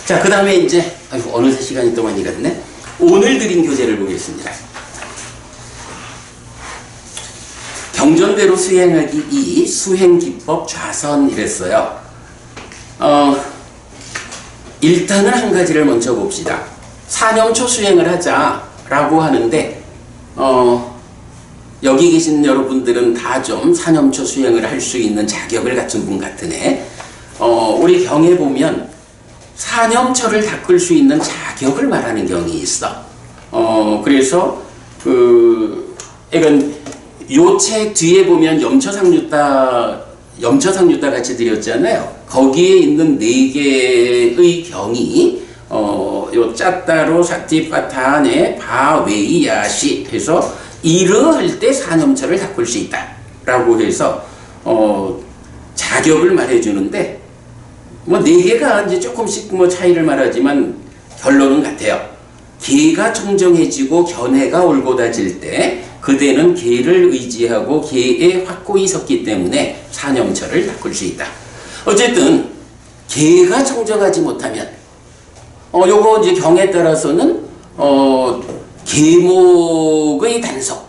자, 그 다음에 이제 어느새 시간이 또 많이 갔네. 오늘 드린 교재를 보겠습니다. 경전대로 수행하기 2 수행기법 좌선 이랬어요. 일단은 한 가지를 먼저 봅시다. 사념초 수행을 하자라고 하는데 여기 계신 여러분들은 다 좀 사념초 수행을 할 수 있는 자격을 갖춘 분 같으네. 우리 경에 보면 사념초를 닦을 수 있는 자격을 말하는 경이 있어. 그래서 이건 요 책 뒤에 보면 염처상유타 같이 드렸잖아요. 거기에 있는 4개의 경이 요 짜따로 사티파타네 바웨이야시 해서 이르할 때 사념처를 닦을 수 있다 라고 해서 자격을 말해주는데 4개가 이제 조금씩 차이를 말하지만 결론은 같아요. 개가 청정해지고 견해가 올곧아질 때 그대는 개를 의지하고 개에 확고히 섰기 때문에 사념처를 닦을 수 있다. 어쨌든 개가 청정하지 못하면 요거 이제 경에 따라서는 계목의 단속,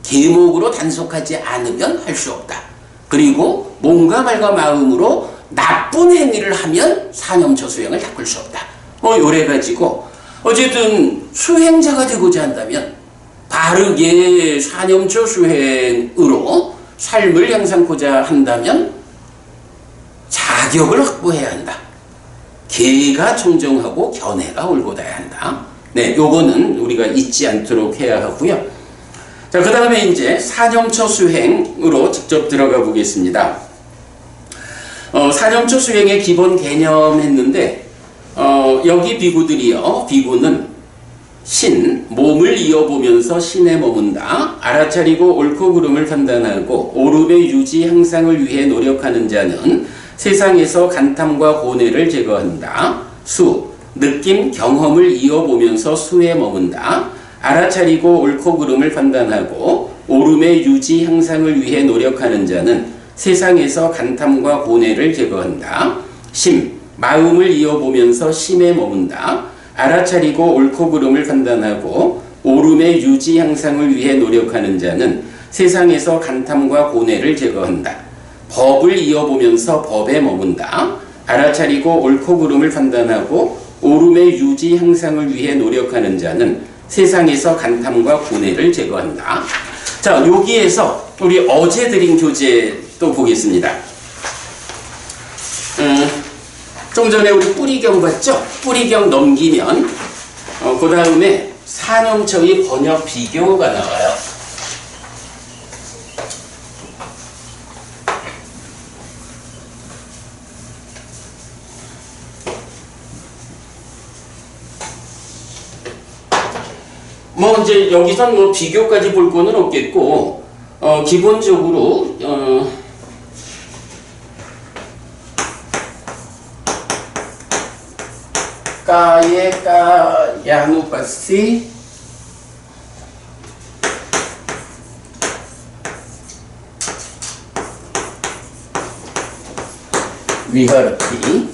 계목으로 단속하지 않으면 할 수 없다. 그리고 몸과 말과 마음으로 나쁜 행위를 하면 사념처 수행을 닦을 수 없다. 요래 가지고 어쨌든 수행자가 되고자 한다면 바르게 사념처 수행으로 삶을 향상하고자 한다면 자격을 확보해야 한다. 개가 청정하고 견해가 올곧아야 한다. 네, 요거는 우리가 잊지 않도록 해야 하고요. 자, 그 다음에 이제 사념처 수행으로 직접 들어가 보겠습니다. 사념처 수행의 기본 개념 했는데, 여기 비구들이요. 비구는 신, 몸을 이어보면서 신에 머문다. 알아차리고 옳고 그름을 판단하고 오름의 유지 향상을 위해 노력하는 자는 세상에서 간탐과 고뇌를 제거한다. 수, 느낌, 경험을 이어보면서 수에 머문다. 알아차리고 옳고 그름을 판단하고 오름의 유지 향상을 위해 노력하는 자는 세상에서 간탐과 고뇌를 제거한다. 심, 마음을 이어보면서 심에 머문다. 알아차리고 옳고 그름을 판단하고 오름의 유지 향상을 위해 노력하는 자는 세상에서 간탐과 고뇌를 제거한다. 법을 이어보면서 법에 머문다. 알아차리고 옳고 그름을 판단하고 오름의 유지 향상을 위해 노력하는 자는 세상에서 간탐과 고뇌를 제거한다. 자, 여기에서 우리 어제 드린 교재 또 보겠습니다. 좀 전에 우리 뿌리경 봤죠? 뿌리경 넘기면 그 다음에 산염초의 번역 비교가 나와요. 뭐 이제 여기선 뭐 비교까지 볼 거는 없겠고 기본적으로 까에 까 야누바시 위하르티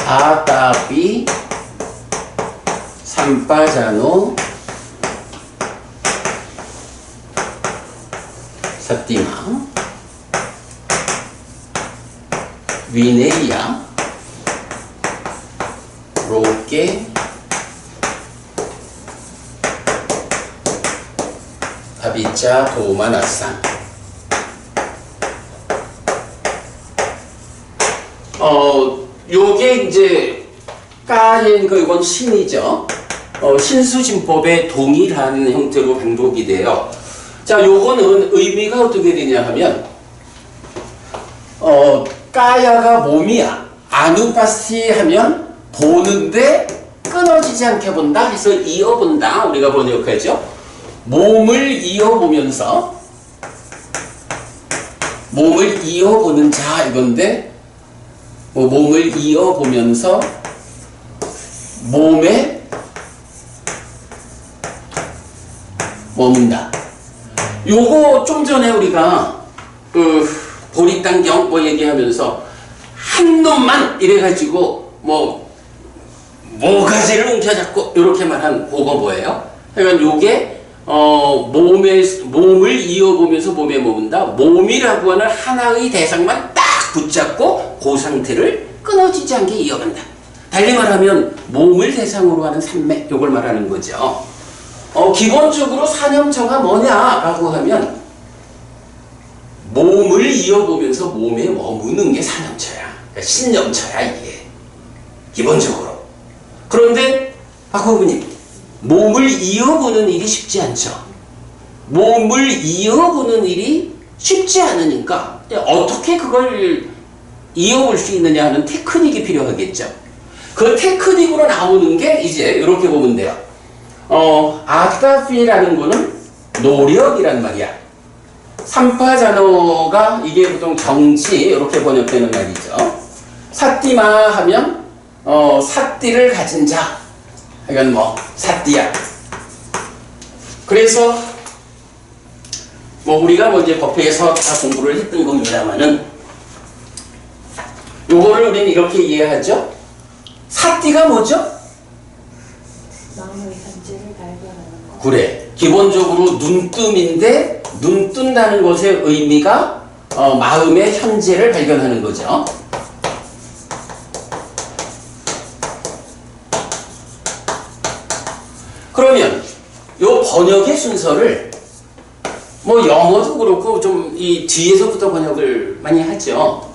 아타피 삼파자노 사티마 위네리아 로케 바비차 도마나산 요게 이제 까엔 이건 신이죠. 신수진법에 동일한 형태로 반복이 돼요. 자, 요거는 의미가 어떻게 되냐 하면 까야가 몸이야. 아누파시 하면 보는데 끊어지지 않게 본다 해서 이어본다 우리가 번역하죠. 몸을 이어보면서 몸을 이어보는 자 이건데 몸을 이어보면서 몸에 머문다. 요거 좀 전에 우리가 보리단경 얘기하면서 한 놈만 이래가지고 모가지를 움켜잡고 이렇게 말한 그거 뭐예요? 그러니까 요게 몸을 이어보면서 몸에 머문다. 몸이라고 하는 하나의 대상만 딱 붙잡고 그 상태를 끊어지지 않게 이어간다. 달리 말하면 몸을 대상으로 하는 산맥 요걸 말하는 거죠. 기본적으로 산염초가 뭐냐라고 하면 몸을 이어보면서 몸에 머무는 게 산염초야. 그러니까 신염초야 이게 기본적으로. 그런데 박호부님 몸을 이어보는 일이 쉽지 않죠. 몸을 이어보는 일이 쉽지 않으니까 어떻게 그걸 이어볼 수 있느냐 하는 테크닉이 필요하겠죠. 그 테크닉으로 나오는 게 이제 이렇게 보면 돼요. 아타피라는 거는 노력이란 말이야. 삼파자노가 이게 보통 정치 이렇게 번역되는 말이죠. 사띠마 하면 사띠를 가진 자. 이건 사띠야. 그래서 우리가 이제 법회에서 다 공부를 했던 겁니다만은 요거를 우리는 이렇게 이해하죠. 사띠가 뭐죠? 마음의 현재를 발견하는 것. 그래. 기본적으로 눈뜸인데 눈 뜬다는 것의 의미가 마음의 현재를 발견하는 거죠. 그러면 요 번역의 순서를 영어도 그렇고 좀 이 뒤에서부터 번역을 많이 하죠.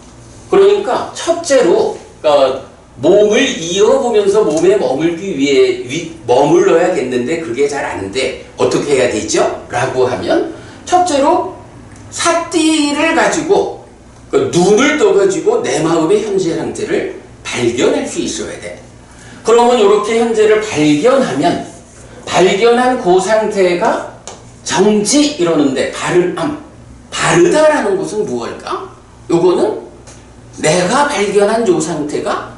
그러니까 첫째로 몸을 이어보면서 몸에 머물기 위해 머물러야겠는데 그게 잘 안 돼. 어떻게 해야 되죠? 라고 하면 첫째로 사띠를 가지고 눈을 떠가지고 내 마음의 현재 상태를 발견할 수 있어야 돼. 그러면 이렇게 현재를 발견한 그 상태가 정지 이러는데 바르다라는 것은 무엇일까? 요거는 내가 발견한 요 상태가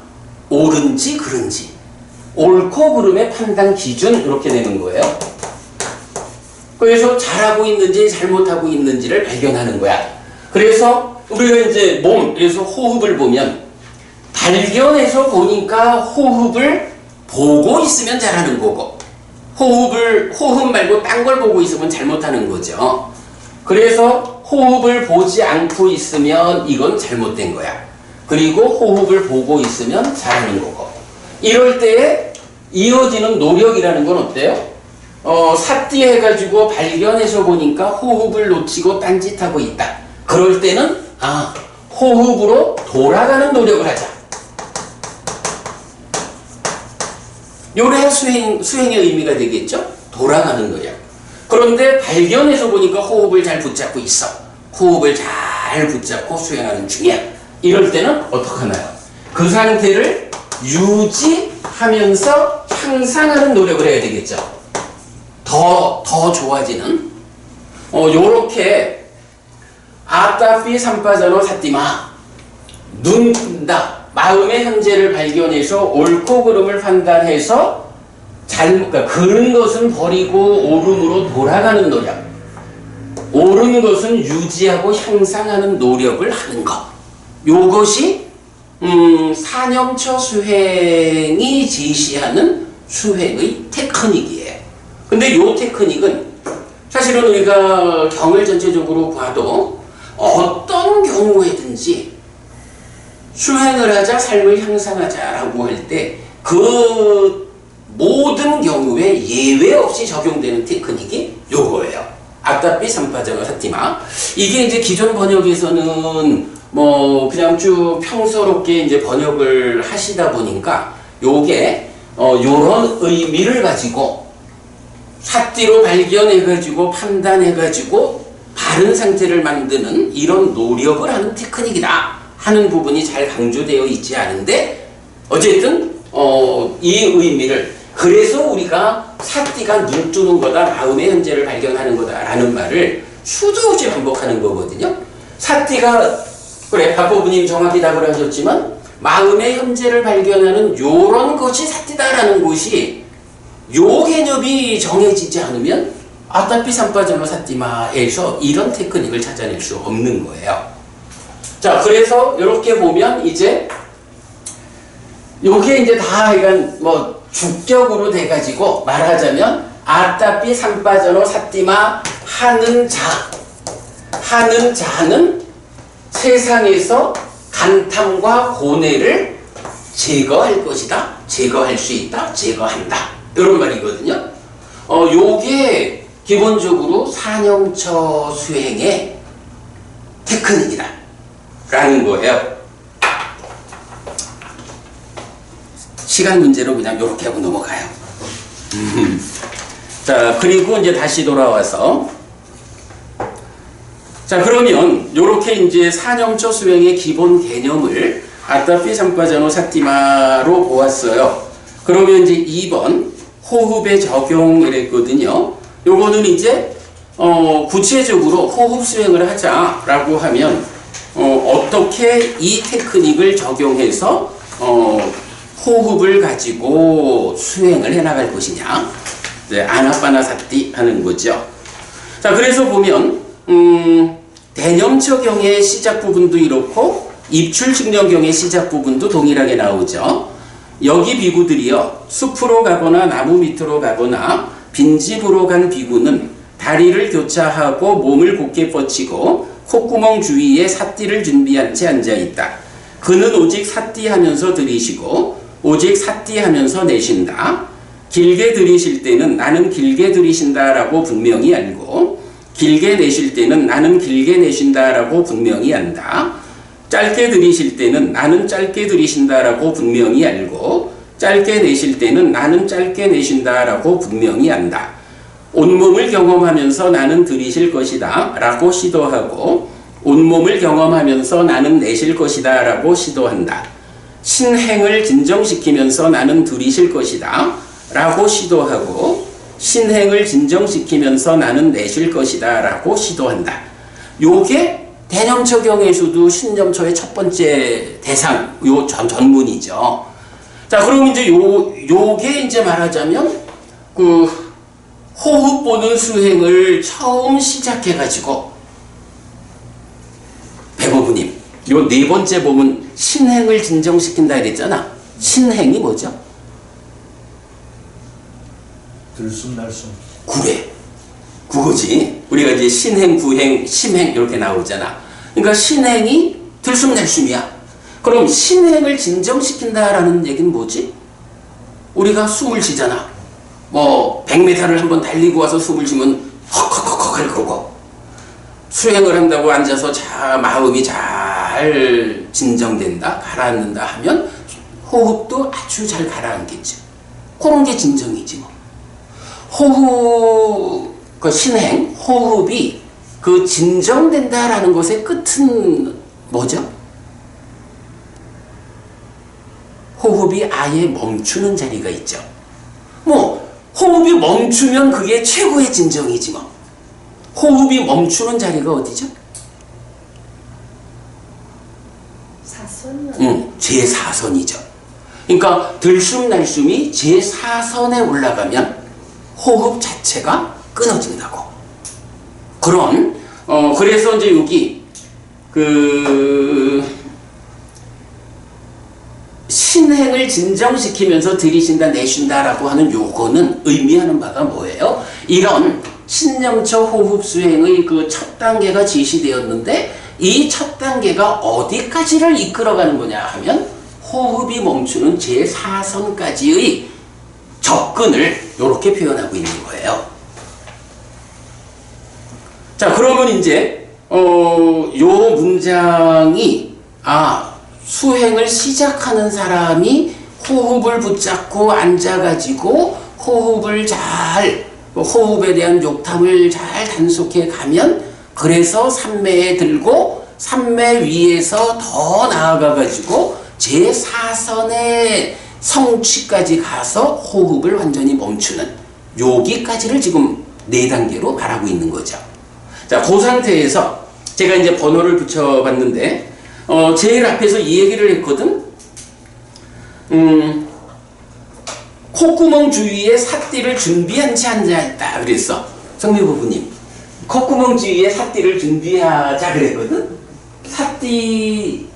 옳은지 그른지 옳고 그름의 판단 기준 이렇게 되는 거예요. 그래서 잘하고 있는지 잘못하고 있는지를 발견하는 거야. 그래서 우리가 이제 그래서 호흡을 보면 발견해서 보니까 호흡을 보고 있으면 잘하는 거고 호흡 말고 딴 걸 보고 있으면 잘못하는 거죠. 그래서 호흡을 보지 않고 있으면 이건 잘못된 거야. 그리고 호흡을 보고 있으면 잘하는 거고. 이럴 때에 이어지는 노력이라는 건 어때요? 삿띠 해가지고 발견해서 보니까 호흡을 놓치고 딴짓하고 있다. 그럴 때는 호흡으로 돌아가는 노력을 하자. 요래야 수행의 의미가 되겠죠? 돌아가는 노력. 그런데 발견해서 보니까 호흡을 잘 붙잡고 있어. 호흡을 잘 붙잡고 수행하는 중이야. 이럴 때는 어떡하나요? 그 상태를 유지하면서 향상하는 노력을 해야 되겠죠. 더 좋아지는. 요렇게 아따피 삼빠자노 사띠마. 눈 뜬다. 마음의 현재를 발견해서 옳고 그름을 판단해서 그러니까 그른 것은 버리고 옳음으로 돌아가는 노력. 옳은 것은 유지하고 향상하는 노력을 하는 것. 요것이 사념처 수행이 제시하는 수행의 테크닉이에요. 근데 요 테크닉은 사실은 우리가 경을 전체적으로 봐도 어떤 경우에든지 수행을 하자, 삶을 향상하자라고 할 때 그 모든 경우에 예외 없이 적용되는 테크닉이 요거예요. 아따피 삼파자가 사티마. 이게 이제 기존 번역에서는 뭐 그냥 쭉 평소롭게 이제 번역을 하시다 보니까 요게 요런 의미를 가지고 삿띠로 발견해가지고 판단해가지고 바른 상태를 만드는 이런 노력을 하는 테크닉이다 하는 부분이 잘 강조되어 있지 않은데 어쨌든 이 의미를 그래서 우리가 삿띠가 눈 뜨는 거다, 마음의 현재를 발견하는 거다라는 말을 수도 없이 반복하는 거거든요. 삿띠가 그래 박보부님 정확히 답을 하셨지만 마음의 현재를 발견하는 요런 것이 삿띠다라는 것이 요 개념이 정해지지 않으면 아따피 삼빠자노 삿띠마에서 이런 테크닉을 찾아낼 수 없는 거예요. 자, 그래서 이렇게 보면 이제 요게 이제 다 이건 뭐 주격으로 돼가지고 말하자면 아따피 삼빠자노 삿띠마 하는 자는 세상에서 간탐과 고뇌를 제거할 것이다, 제거할 수 있다, 제거한다 이런 말이거든요. 요게 기본적으로 사념처 수행의 테크닉이다 라는 거예요. 시간 문제로 그냥 이렇게 하고 넘어가요. 자, 그리고 이제 다시 돌아와서 자, 그러면 이렇게 이제 사념처 수행의 기본 개념을 아따피 삼빠자노 삿띠마로 보았어요. 그러면 이제 2번 호흡의 적용이랬거든요. 요거는 이제 구체적으로 호흡 수행을 하자라고 하면 어떻게 이 테크닉을 적용해서 호흡을 가지고 수행을 해나갈 것이냐. 네, 아나파나사띠 하는 거죠. 자, 그래서 보면 대념처경의 시작 부분도 이렇고 입출측량경의 시작 부분도 동일하게 나오죠. 여기 비구들이요, 숲으로 가거나 나무 밑으로 가거나 빈집으로 간 비구는 다리를 교차하고 몸을 곧게 뻗치고 콧구멍 주위에 삿띠를 준비한 채 앉아있다. 그는 오직 삿띠 하면서 들이쉬고 오직 삿띠 하면서 내쉰다. 길게 들이쉴 때는 나는 길게 들이쉰다 라고 분명히 알고 길게 내쉴 때는 나는 길게 내쉰다 라고 분명히 안다. 짧게 들이쉴 때는 나는 짧게 들이쉰다 라고 분명히 알고 짧게 내쉴 때는 나는 짧게 내쉰다 라고 분명히 안다. 온몸을 경험하면서 나는 들이쉴 것이다 라고 시도하고 온몸을 경험하면서 나는 내쉴 것이다 라고 시도한다. 신행을 진정시키면서 나는 들이쉴 것이다 라고 시도하고 신행을 진정시키면서 나는 내쉴 것이다 라고 시도한다. 요게 대념처경에서도 신념처의 첫 번째 대상, 요 전문이죠. 자, 그럼 이제 요게 이제 말하자면 그 호흡 보는 수행을 처음 시작해가지고 배보부님 요 네 번째 보면 신행을 진정시킨다 이랬잖아. 신행이 뭐죠? 들숨 날숨. 그거지. 우리가 이제 신행, 부행, 심행 이렇게 나오잖아. 그러니까 신행이 들숨날숨이야. 그럼 신행을 진정시킨다라는 얘기는 뭐지? 우리가 숨을 쉬잖아. 뭐 100m를 한번 달리고 와서 숨을 쉬면 헉헉헉헉 할 거고, 수행을 한다고 앉아서 마음이 잘 진정된다, 가라앉는다 하면 호흡도 아주 잘 가라앉겠지. 그런 게 진정이지 뭐. 호흡, 그 신행, 호흡이 그 진정된다라는 것의 끝은 뭐죠? 호흡이 아예 멈추는 자리가 있죠. 뭐 호흡이 멈추면 그게 최고의 진정이지 뭐. 호흡이 멈추는 자리가 어디죠? 사선이요. 제4선이죠. 그러니까 들숨날숨이 제4선에 올라가면 호흡 자체가 끊어진다고. 그런 그래서 이제 여기 그 신행을 진정시키면서 들이쉰다 내쉰다라고 하는 요거는 의미하는 바가 뭐예요? 이런 신념처 호흡 수행의 그 첫 단계가 제시되었는데 이 첫 단계가 어디까지를 이끌어가는 거냐 하면 호흡이 멈추는 제4선까지의 접근을 이렇게 표현하고 있는 거예요. 자, 그러면 이제 요 문장이 수행을 시작하는 사람이 호흡을 붙잡고 앉아가지고 호흡에 대한 욕탐을 잘 단속해 가면, 그래서 삼매에 들고 삼매 위에서 더 나아가가지고 제4선의 성취까지 가서 호흡을 완전히 멈추는 여기까지를 지금 4단계로 말하고 있는 거죠. 자, 그 상태에서 제가 이제 번호를 붙여봤는데 제일 앞에서 이 얘기를 했거든. 콧구멍 주위에 삿띠를 준비한 채 앉아있다 그랬어. 성미 부부님, 콧구멍 주위에 삿띠를 준비하자 그랬거든. 삿띠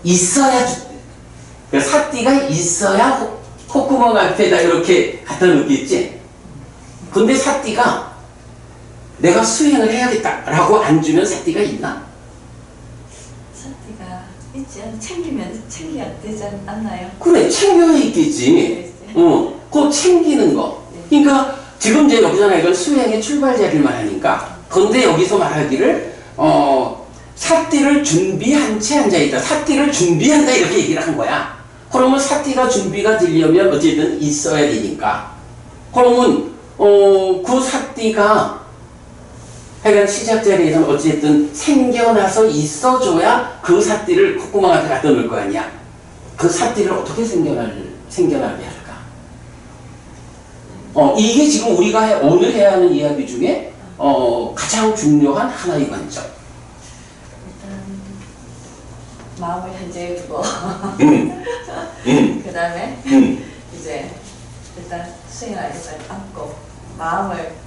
있어야, 삿띠가 있어야 콧구멍 앞에다 이렇게 갖다 놓겠지. 근데 삿띠가 내가 수행을 해야겠다라고 앉으면 삿띠가 있나? 삿띠가 있지. 챙기면 챙겨야 되지 않나요? 그래, 챙겨야 있겠지. 그거 챙기는 거. 그러니까 지금 이제 여기서 이건 수행의 출발 자리를 말하니까, 근데 여기서 말하기를 삿띠를 준비한 채 앉아있다, 삿띠를 준비한다 이렇게 얘기를 한 거야. 그러면 삿띠가 준비가 되려면 어쨌든 있어야 되니까, 그러면 그 삿띠가 하여간 시작 자리에서 어쨌든 생겨나서 있어줘야 그 삿띠를 콧구멍 앞에 갖다 놓을 거 아니야. 그 삿띠를 어떻게 생겨나게 할까? 이게 지금 우리가 오늘 해야 하는 이야기 중에 가장 중요한 하나의 관점. 일단 마음을 현재에 두고 그 다음에 이제 일단 수행을 알겠다 안고 마음을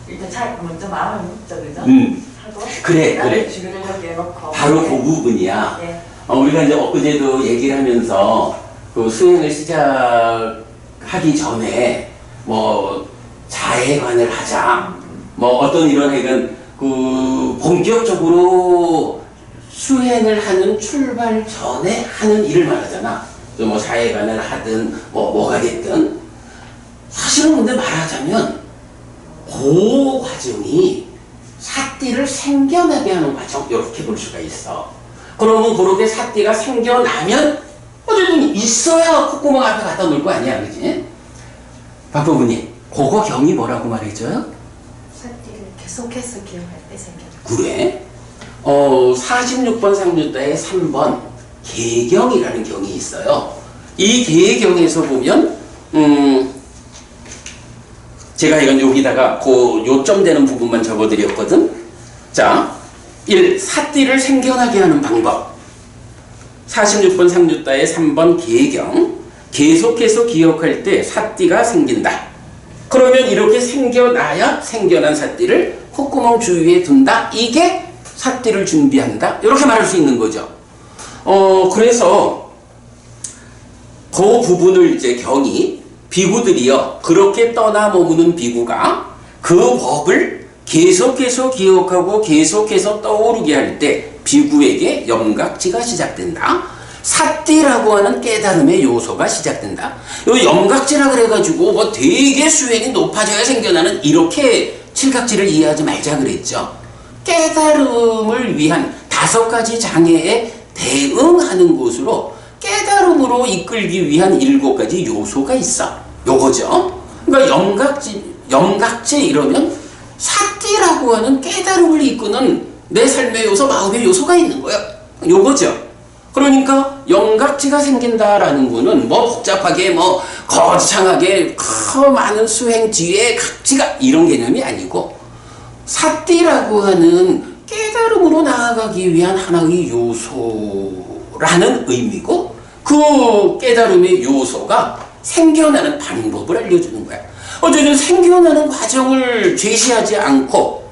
일단 먼저 마음을 묻죠, 그죠? 하고 그래. 주변을 이렇게 놓고 바로 그 부분이야. 네. 우리가 이제 엊그제도 얘기를 하면서 그 수행을 시작하기 전에 뭐 자해관을 하자, 뭐 어떤 이런 하여간 그 본격적으로 수행을 하는 출발 전에 하는 일을 말하잖아. 뭐 자해관을 하든 뭐가 됐든. 사실은 근데 말하자면 그 과정이 삿띠를 생겨나게 하는 과정, 이렇게 볼 수가 있어. 그러면 그렇게 삿띠가 생겨나면 어쨌든 있어야 콧구멍 앞에 갖다 놓을 거 아니야, 그지? 박 부부님, 그거 경이 뭐라고 말해줘요? 삿띠를 계속해서 기억할 때 생겨. 그래? 46번 상주자의 3번 계경이라는 경이 있어요. 이 계경에서 보면 제가 이건 여기다가 그 요점되는 부분만 적어드렸거든. 자, 1. 삿띠를 생겨나게 하는 방법. 46번 상주자의 3번 계경. 계속해서 기억할 때 삿띠가 생긴다. 그러면 이렇게 생겨나야 생겨난 삿띠를 콧구멍 주위에 둔다. 이게 삿띠를 준비한다. 이렇게 말할 수 있는 거죠. 그래서 그 부분을 이제 경이 비구들이요, 그렇게 떠나 머무는 비구가 그 법을 계속해서 기억하고 계속해서 떠오르게 할 때 비구에게 염각지가 시작된다. 사띠라고 하는 깨달음의 요소가 시작된다. 이 염각지라 그래가지고 뭐 되게 수행이 높아져야 생겨나는 이렇게 칠각지를 이해하지 말자 그랬죠. 깨달음을 위한 5가지 장애에 대응하는 곳으로 깨달음으로 이끌기 위한 7가지 요소가 있어. 요거죠. 그러니까 염각지 이러면 사띠라고 하는 깨달음을 이끄는 내 삶의 요소, 마음의 요소가 있는 거야. 요거죠. 그러니까 염각지가 생긴다라는 거는 뭐 복잡하게 뭐 거창하게 많은 수행 뒤에 각지가 이런 개념이 아니고 사띠라고 하는 깨달음으로 나아가기 위한 하나의 요소라는 의미고 그 깨달음의 요소가 생겨나는 방법을 알려주는 거야. 어쨌든 생겨나는 과정을 제시하지 않고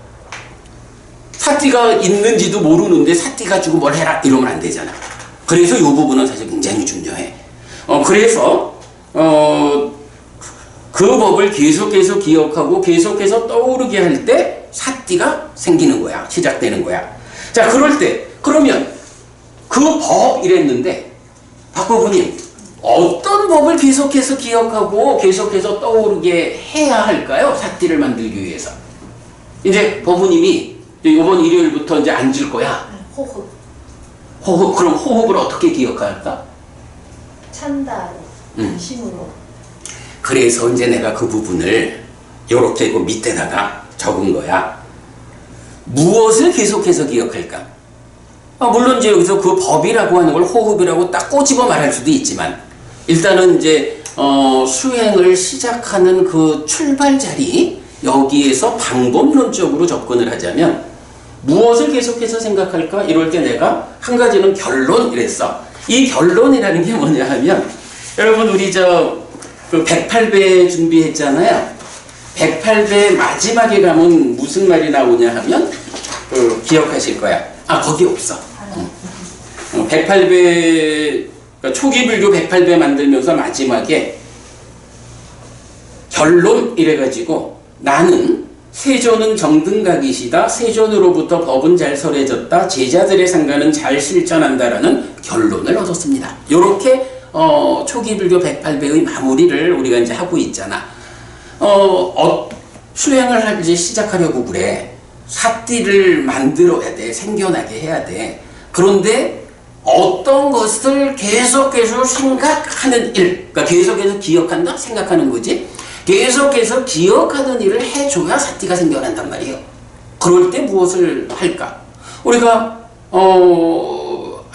사띠가 있는지도 모르는데 사띠 가지고 뭘 해라 이러면 안 되잖아. 그래서 이 부분은 사실 굉장히 중요해. 그래서 그 법을 계속해서 기억하고 계속해서 떠오르게 할 때 사띠가 생기는 거야. 시작되는 거야. 자, 그럴 때 그러면 그 법 이랬는데 박법부님 어떤 법을 계속해서 기억하고 계속해서 떠오르게 해야 할까요? 사띠를 만들기 위해서. 이제 법부님이 이번 일요일부터 이제 앉을 거야. 호흡. 그럼 호흡을 어떻게 기억할까? 찬다, 심으로. 그래서 이제 내가 그 부분을 이렇게 그 밑에다가 적은 거야. 무엇을 계속해서 기억할까? 물론 이제 여기서 그 법이라고 하는 걸 호흡이라고 딱 꼬집어 말할 수도 있지만 일단은 이제 수행을 시작하는 그 출발 자리 여기에서 방법론적으로 접근을 하자면 무엇을 계속해서 생각할까? 이럴 때 내가 한 가지는 결론 이랬어. 이 결론이라는 게 뭐냐 하면 여러분 우리 그 108배 준비했잖아요. 108배 마지막에 가면 무슨 말이 나오냐 하면 기억하실 거야. 거기 없어. 108배 그러니까 초기 불교 108배 만들면서 마지막에 결론 이래가지고 나는 세존은 정등각이시다. 세존으로부터 법은 잘 설해졌다. 제자들의 상가는 잘 실천한다라는 결론을 얻었습니다. 요렇게 초기 불교 108배의 마무리를 우리가 이제 하고 있잖아. 수행을 이제 시작하려고 그래. 사띠를 만들어야 돼. 생겨나게 해야 돼. 그런데 어떤 것을 계속해서 생각하는 일, 그러니까 계속해서 기억한다? 생각하는 거지. 계속해서 기억하는 일을 해줘야 사띠가 생겨난단 말이에요. 그럴 때 무엇을 할까? 우리가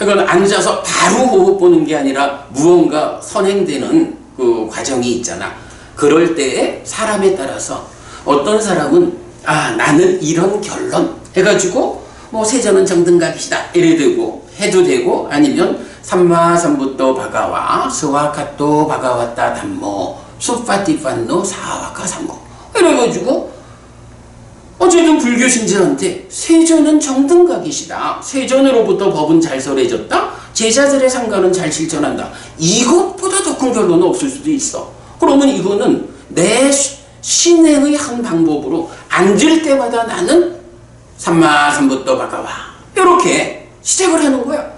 이건 앉아서 바로 호흡 보는 게 아니라 무언가 선행되는 그 과정이 있잖아. 그럴 때에 사람에 따라서 어떤 사람은 나는 이런 결론 해가지고 뭐 세전은 정등각이시다 이래 되고 해도 되고 아니면 삼마삼부토 바가와 스와카토 바가와타 담모 수파티판노 사와카 삼고 이래가지고 어쨌든 불교 신자한테 세전은 정등각이시다. 세전으로부터 법은 잘 설해졌다. 제자들의 상가는 잘 실천한다. 이것보다 더 큰 결론은 없을 수도 있어. 그러면 이거는 내 신행의 한 방법으로 앉을 때마다 나는 삼마삼부토 바가와 이렇게 시작을 하는 거야.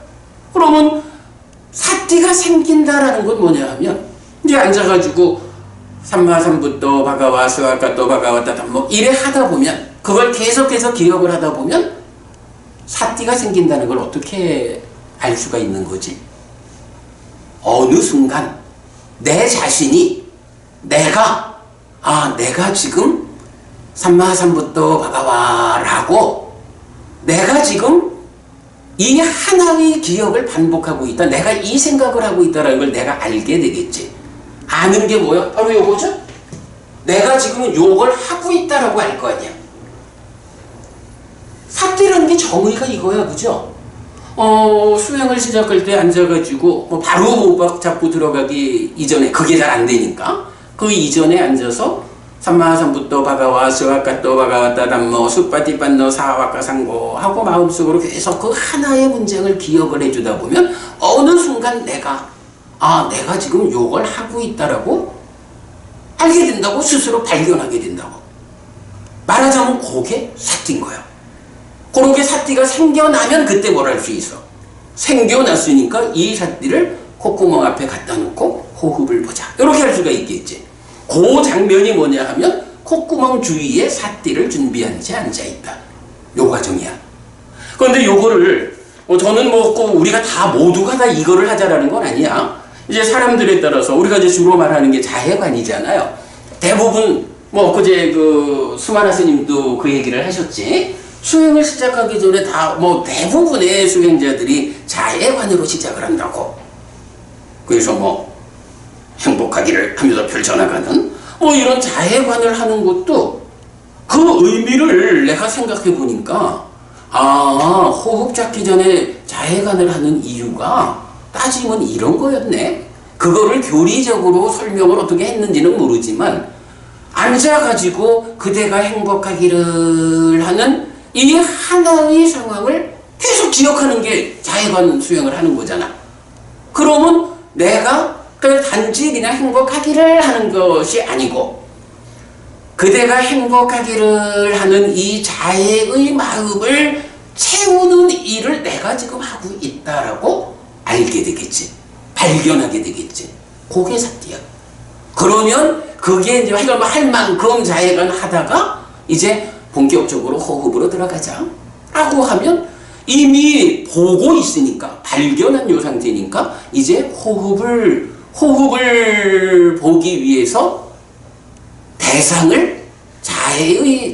그러면 사띠가 생긴다라는 건 뭐냐 하면 이제 앉아가지고 삼마삼부토 바가와 스와카토 바가와타 담모 이래 하다 보면 그걸 계속해서 기억을 하다 보면 사띠가 생긴다는 걸 어떻게 알 수가 있는 거지? 어느 순간 내 자신이 내가 지금 삼마삼부토 바가와라고 내가 지금 이 하나의 기억을 반복하고 있다. 내가 이 생각을 하고 있다라는 걸 내가 알게 되겠지. 아는 게 뭐야? 바로 요거죠? 내가 지금 요걸 하고 있다라고 알 거 아니야. 사띠라는 게 정의가 이거야. 그죠? 수행을 시작할 때 앉아가지고 뭐 바로 호흡 잡고 들어가기 이전에 그게 잘 안 되니까 그 이전에 앉아서 삼마삼부토 바가와 스와카토 바가와타 담모 수파티판노 사와카 상고 하고 마음속으로 계속 그 하나의 문장을 기억을 해주다 보면 어느 순간 내가 지금 요걸 하고 있다라고 알게 된다고 스스로 발견하게 된다고. 말하자면 그게 사띠인 거야. 그렇게 사띠가 생겨나면 그때 뭘 할 수 있어? 생겨났으니까 이 사띠를 콧구멍 앞에 갖다 놓고 호흡을 보자. 이렇게 할 수가 있겠지. 그 장면이 뭐냐 하면 콧구멍 주위에 사띠를 준비한 채 앉아있다. 요 과정이야. 그런데 요거를 저는 꼭 우리가 다 모두가 다 이거를 하자라는 건 아니야. 이제 사람들에 따라서 우리가 이제 주로 말하는 게 자해관이잖아요. 대부분 그제 수마나 스님도 그 얘기를 하셨지. 수행을 시작하기 전에 다 대부분의 수행자들이 자해관으로 시작을 한다고. 그래서 행복하기를 하면서 펼쳐나가는 이런 자해관을 하는 것도 그 의미를 내가 생각해 보니까 호흡 잡기 전에 자해관을 하는 이유가 따지면 이런 거였네. 그거를 교리적으로 설명을 어떻게 했는지는 모르지만 앉아가지고 그대가 행복하기를 하는 이 하나의 상황을 계속 기억하는 게 자해관 수행을 하는 거잖아. 그러면 내가 단지 그냥 행복하기를 하는 것이 아니고 그대가 행복하기를 하는 이 자해의 마음을 채우는 일을 내가 지금 하고 있다라고 알게 되겠지. 발견하게 되겠지. 그게 사띠야. 그러면 그게 이제 할 만큼 자해관 하다가 이제 본격적으로 호흡으로 들어가자 라고 하면 이미 보고 있으니까 발견한 요 상태니까 이제 호흡을 보기 위해서 대상을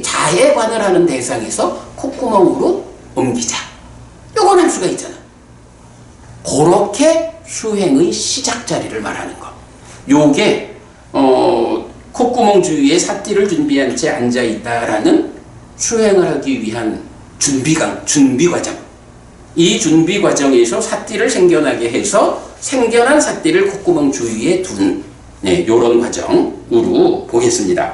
자해관을 하는 대상에서 콧구멍으로 옮기자. 요건 할 수가 있잖아. 그렇게 수행의 시작 자리를 말하는 거. 요게 콧구멍 주위에 사띠를 준비한 채 앉아있다라는 수행을 하기 위한 준비 과정. 이 준비 과정에서 사띠를 생겨나게 해서 생겨난 사띠를 콧구멍 주위에 둔 요런 과정으로 보겠습니다.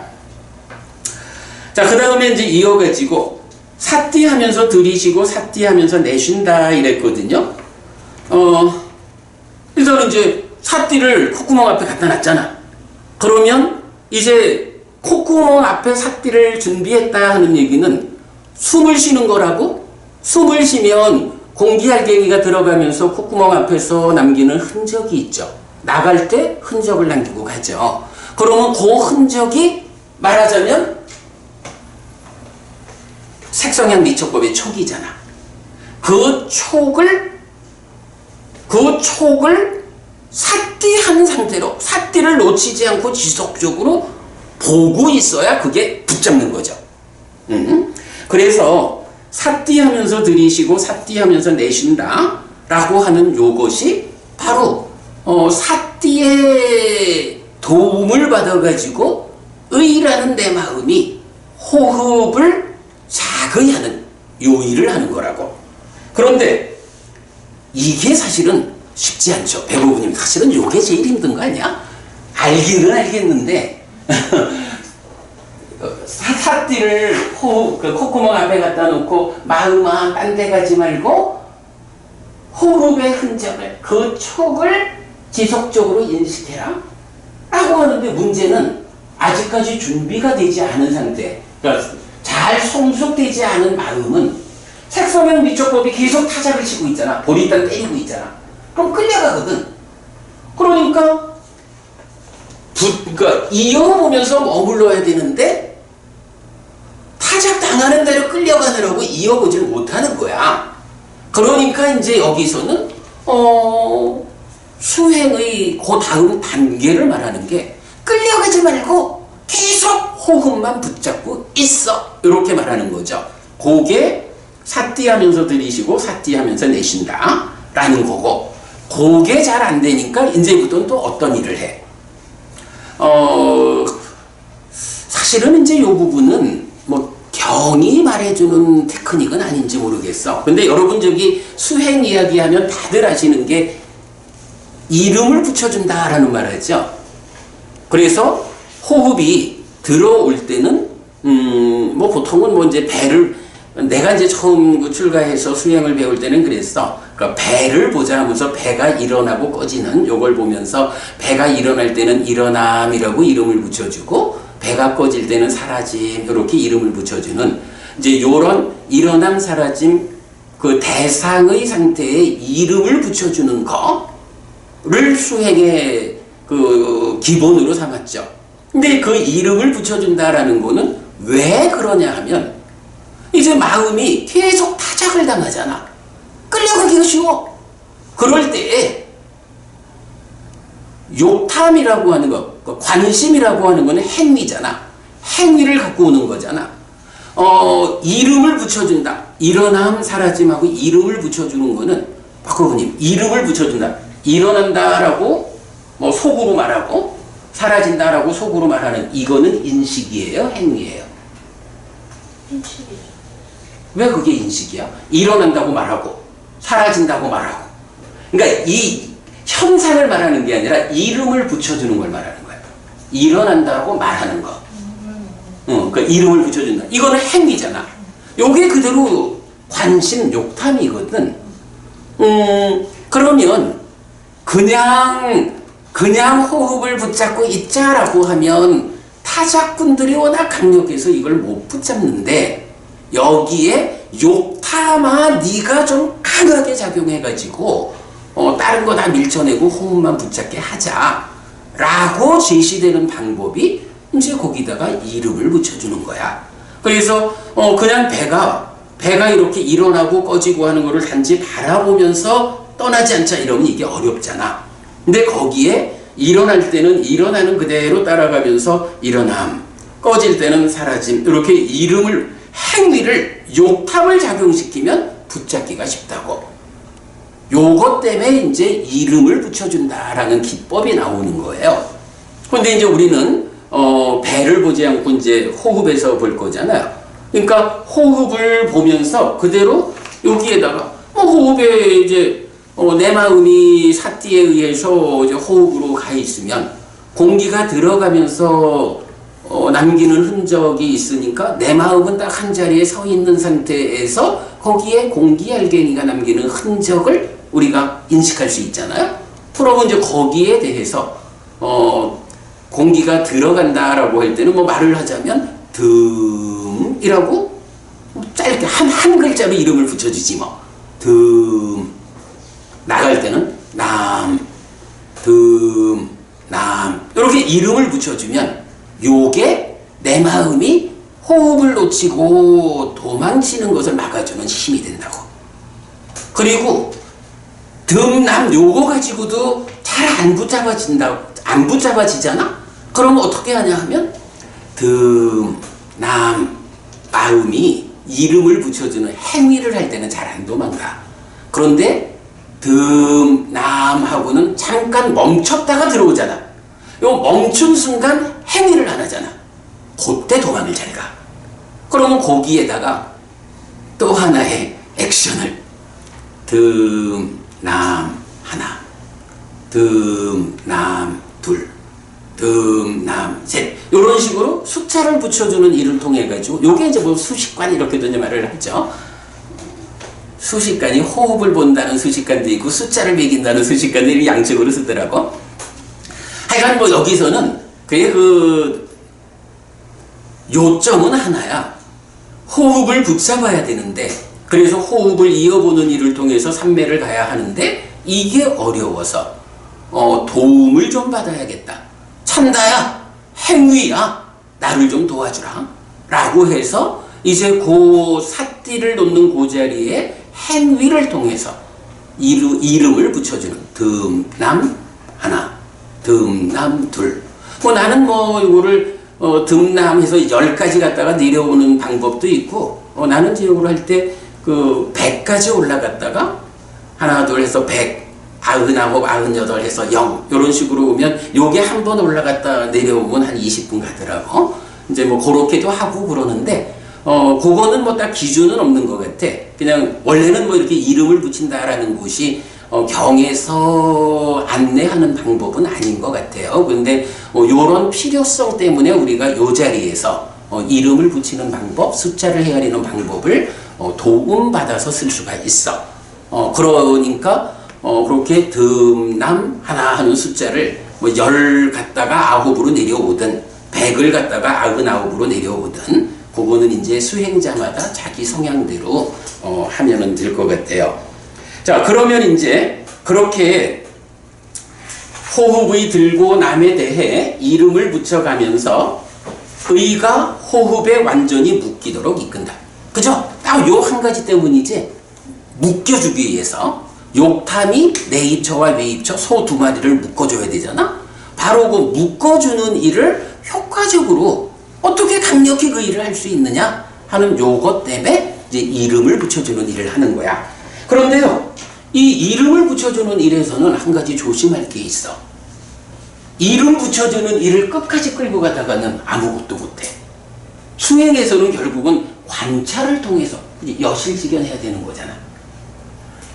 자, 그 다음에 이제 이어가지고 사띠 하면서 들이쉬고 사띠 하면서 내쉰다 이랬거든요. 일단 이제 사띠를 콧구멍 앞에 갖다 놨잖아. 그러면 이제 콧구멍 앞에 사띠를 준비했다 하는 얘기는 숨을 쉬는 거라고. 숨을 쉬면 공기알갱이가 들어가면서 콧구멍 앞에서 남기는 흔적이 있죠. 나갈 때 흔적을 남기고 가죠. 그러면 그 흔적이 말하자면 색성향 미처법의 촉이잖아. 그 촉을 사띠한 상태로 사띠를 놓치지 않고 지속적으로 보고 있어야 그게 붙잡는 거죠. 그래서 사띠하면서 들이쉬고 사띠하면서 내쉰다 라고 하는 요것이 바로 사띠의 도움을 받아가지고 의라는 내 마음이 호흡을 자거이 하는 요 일을 하는 거라고. 그런데 이게 사실은 쉽지 않죠. 배부부님 사실은 요게 제일 힘든 거 아니야? 알기는 알겠는데 사띠를 콧구멍 앞에 갖다 놓고 마음아 딴 데 가지 말고 호흡의 흔적을 그 촉을 지속적으로 인식해라 라고 하는데 문제는 아직까지 준비가 되지 않은 상태, 그러니까 잘 성숙되지 않은 마음은 색성향 미처법이 계속 타자를 치고 있잖아. 보리단 때리고 있잖아. 그럼 끌려가거든. 그러니까 이어보면서 머물러야 되는데 타작 당하는 대로 끌려가느라고 이어보질 못하는 거야. 그러니까 이제 여기서는 수행의 그 다음 단계를 말하는 게 끌려가지 말고 계속 호흡만 붙잡고 있어. 이렇게 말하는 거죠. 그게 사띠하면서 들이쉬고 사띠하면서 내쉰다 라는 거고, 그게 잘 안 되니까 이제부터는 또 어떤 일을 해. 사실은 이제 이 부분은 경이 말해주는 테크닉은 아닌지 모르겠어. 근데 여러분 저기 수행 이야기하면 다들 아시는 게 이름을 붙여준다라는 말 하죠. 그래서 호흡이 들어올 때는 보통은 이제 배를, 내가 이제 처음 출가해서 수행을 배울 때는 그랬어. 그러니까 배를 보자 하면서 배가 일어나고 꺼지는 요걸 보면서 배가 일어날 때는 일어남이라고 이름을 붙여주고, 배가 꺼질 때는 사라짐 이렇게 이름을 붙여주는 이제 요런 일어남 사라짐 그 대상의 상태에 이름을 붙여주는 거를 수행의 그 기본으로 삼았죠. 근데 그 이름을 붙여준다라는 거는 왜 그러냐 하면 이제 마음이 계속 타작을 당하잖아. 끌려가기가 쉬워. 그럴 때에 욕탐이라고 하는 거, 관심이라고 하는 거는 행위잖아. 행위를 갖고 오는 거잖아. 이름을 붙여준다. 일어남 사라짐하고 이름을 붙여주는 거는 박호부님 이름을 붙여준다. 일어난다라고 뭐 속으로 말하고 사라진다라고 속으로 말하는 이거는 인식이에요, 행위예요? 인식이죠. 왜 그게 인식이야? 일어난다고 말하고 사라진다고 말하고. 그러니까 이 현상을 말하는 게 아니라 이름을 붙여주는 걸 말하는 거야. 일어난다고 말하는 거. 그러니까 이름을 붙여준다. 이거는 행위잖아. 요게 그대로 관심, 욕탐이거든. 그러면 그냥 호흡을 붙잡고 있자라고 하면 타작꾼들이 워낙 강력해서 이걸 못 붙잡는데 여기에 욕탐아 네가 좀 강하게 작용해가지고 다른 거 다 밀쳐내고 호흡만 붙잡게 하자라고 제시되는 방법이 이제 거기다가 이름을 붙여주는 거야. 그래서 그냥 배가 이렇게 일어나고 꺼지고 하는 거를 단지 바라보면서 떠나지 않자 이러면 이게 어렵잖아. 근데 거기에 일어날 때는 일어나는 그대로 따라가면서 일어남, 꺼질 때는 사라짐 이렇게 이름을 행위를 욕탐을 작용시키면 붙잡기가 쉽다고. 요것 때문에 이제 이름을 붙여준다라는 기법이 나오는 거예요. 근데 이제 우리는 배를 보지 않고 이제 호흡에서 볼 거잖아요. 그러니까 호흡을 보면서 그대로 여기에다가 호흡에 이제 내 마음이 사띠에 의해서 이제 호흡으로 가 있으면 공기가 들어가면서 남기는 흔적이 있으니까 내 마음은 딱 한 자리에 서 있는 상태에서 거기에 공기 알갱이가 남기는 흔적을 우리가 인식할 수 있잖아요. 그러면 이제 거기에 대해서 공기가 들어간다라고 할 때는 뭐 말을 하자면 듬이라고 짧게 한 글자로 이름을 붙여주지 뭐. 듬. 나갈 때는 남, 듬, 남 이렇게 이름을 붙여주면 요게 내 마음이 호흡을 놓치고 도망치는 것을 막아주는 힘이 된다고. 그리고 듬, 남 요거 가지고도 잘 안 붙잡아지잖아? 그럼 어떻게 하냐 하면 듬, 남, 마음이 이름을 붙여주는 행위를 할 때는 잘 안 도망가. 그런데 듬, 남 하고는 잠깐 멈췄다가 들어오잖아. 요 멈춘 순간 행위를 안 하잖아. 그때 도망을 잘 가. 그러면 거기에다가 또 하나의 액션을 듬, 남, 하나, 듬, 남, 둘, 듬, 남, 셋 이런 식으로 숫자를 붙여주는 일을 통해 가지고 요게 이제 뭐 수식관 이렇게도 이제 말을 하죠. 수식관이 호흡을 본다는 수식관도 있고 숫자를 매긴다는 수식관들이 양측으로 쓰더라고. 하여간 뭐 여기서는 그게 요점은 하나야. 호흡을 붙잡아야 되는데 그래서 호흡을 이어보는 일을 통해서 삼매를 가야 하는데 이게 어려워서 도움을 좀 받아야겠다. 참다야, 행위야, 나를 좀 도와주라 라고 해서 이제 그 사띠를 놓는 그 자리에 행위를 통해서 이름을 붙여주는 듬, 남, 하나, 듬, 남, 둘. 뭐 나는 뭐 이거를 듬, 남 해서 10가지 갔다가 내려오는 방법도 있고 나는 지역으로 할 때 100까지 올라갔다가 하나, 둘 해서 100, 99, 98 해서 0 이런 식으로 오면 요게 한 번 올라갔다 내려오면 한 20분 가더라고. 이제 뭐 그렇게도 하고 그러는데 그거는 뭐 딱 기준은 없는 것 같아. 그냥 원래는 뭐 이렇게 이름을 붙인다라는 것이 경에서 안내하는 방법은 아닌 것 같아요. 근데 요런 필요성 때문에 우리가 요 자리에서 이름을 붙이는 방법, 숫자를 헤아리는 방법을 도움받아서 쓸 수가 있어. 그러니까 그렇게 듬, 남, 하나 하는 숫자를 뭐 10 갔다가 9으로 내려오든 100 100을 갖다가 99으로 내려오든 그거는 이제 수행자마다 자기 성향대로 하면은 될 것 같아요. 자, 그러면 이제 그렇게 호흡의 들고 남에 대해 이름을 붙여가면서 의가 호흡에 완전히 묶이도록 이끈다. 그죠? 딱 요 한 가지 때문이지. 묶여주기 위해서 욕탐이 내입처와 외입처 소 두 마리를 묶어줘야 되잖아. 바로 그 묶어주는 일을 효과적으로 어떻게 강력히 그 일을 할 수 있느냐 하는 요것 때문에 이제 이름을 붙여주는 일을 하는 거야. 그런데요, 이 이름을 붙여주는 일에서는 한 가지 조심할 게 있어. 이름 붙여주는 일을 끝까지 끌고 가다가는 아무것도 못해. 수행에서는 결국은 관찰을 통해서 여실직연해야 되는 거잖아.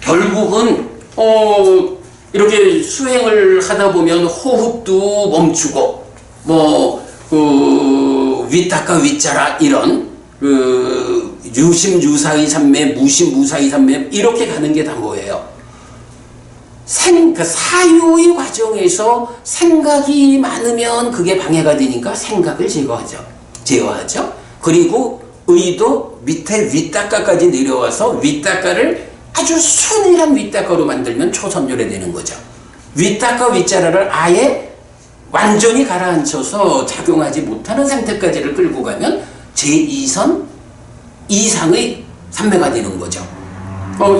결국은 이렇게 수행을 하다 보면 호흡도 멈추고 위닦아 위짜라 이런 유심 유사의 삼매 무심 무사의 삼매 이렇게 가는 게 다 뭐예요? 사유의 과정에서 생각이 많으면 그게 방해가 되니까 생각을 제어하죠. 그리고 의도 밑에 위닦아까지 내려와서 위닦아를 아주 순일한 위닦아로 만들면 초선열에 되는 거죠. 위닦아 위짜라를 아예 완전히 가라앉혀서 작용하지 못하는 상태까지를 끌고 가면 제2선 이상의 삼매가 되는 거죠.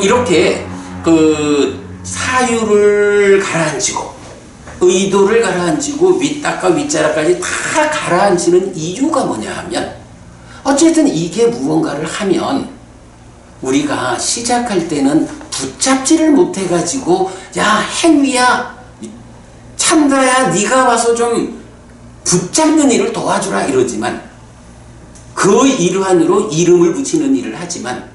이렇게 사유를 가라앉히고 의도를 가라앉히고 위닦아 위짜라까지 다 가라앉히는 이유가 뭐냐 하면 어쨌든 이게 무언가를 하면 우리가 시작할 때는 붙잡지를 못해가지고 야 행위야 참다야 네가 와서 좀 붙잡는 일을 도와주라 이러지만 그 일환으로 이름을 붙이는 일을 하지만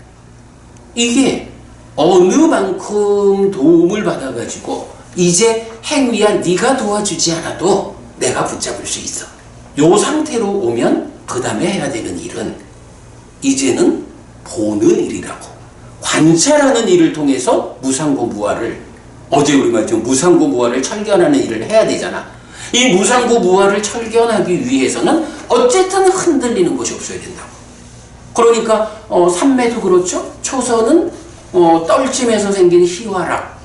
이게 어느 만큼 도움을 받아가지고 이제 행위야 네가 도와주지 않아도 내가 붙잡을 수 있어. 요 상태로 오면 그 다음에 해야 되는 일은 이제는 보는 일이라고 관찰하는 일을 통해서 무상고무화를 어제 우리 말했죠. 무상고무화를 철견하는 일을 해야 되잖아. 이 무상고무화를 철견하기 위해서는 어쨌든 흔들리는 것이 없어야 된다고. 그러니까 삼매도 그렇죠. 초선은 떨침에서 생긴 희화락,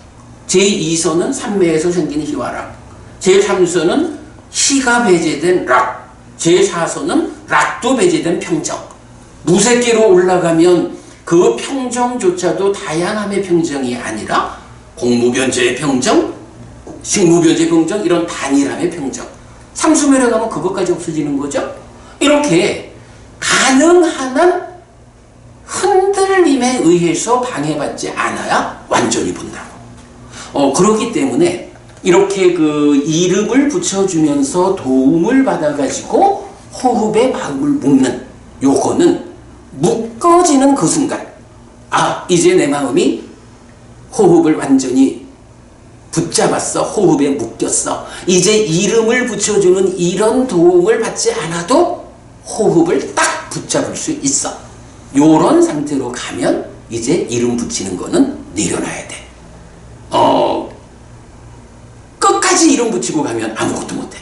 제2선은 삼매에서 생긴 희화락, 제3선은 희가 배제된 락, 제4선은 락도 배제된 평정. 무색기로 올라가면 그 평정조차도 다양함의 평정이 아니라 공무변제의 평정, 식무변제의 평정, 이런 단일함의 평정. 삼수면에 가면 그것까지 없어지는 거죠. 이렇게 가능한 한 흔들림에 의해서 방해받지 않아야 완전히 본다고. 그렇기 때문에 이렇게 그 이름을 붙여주면서 도움을 받아가지고 호흡에 마음을 묶는 요거는 묶어지는 그 순간 이제 내 마음이 호흡을 완전히 붙잡았어. 호흡에 묶였어. 이제 이름을 붙여주는 이런 도움을 받지 않아도 호흡을 딱 붙잡을 수 있어. 요런 상태로 가면 이제 이름 붙이는 거는 내려놔야 돼. 끝까지 이름 붙이고 가면 아무것도 못해.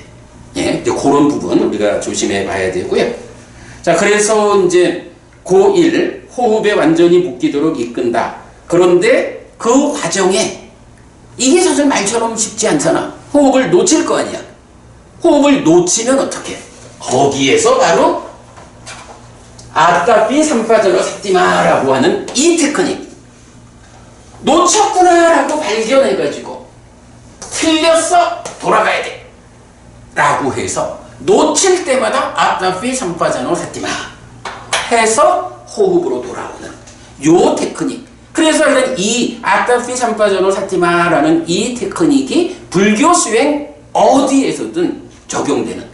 예, 이제 그런 부분 우리가 조심해 봐야 되고요. 자, 그래서 이제 고1 호흡에 완전히 묶이도록 이끈다. 그런데 그 과정에 이게 사실 말처럼 쉽지 않잖아. 호흡을 놓칠 거 아니야. 호흡을 놓치면 어떡해? 거기에서 바로 아따삐 삼파절로 삭디마라고 하는 이 테크닉. 놓쳤구나라고 발견해가지고 틀렸어 돌아가야 돼 라고 해서 놓칠 때마다 아따삐 삼파절로 삭디마 해서 호흡으로 돌아오는 요 테크닉. 그래서 이런 이 아따피 삼파전호 사티마라는 이 테크닉이 불교 수행 어디에서든 적용되는.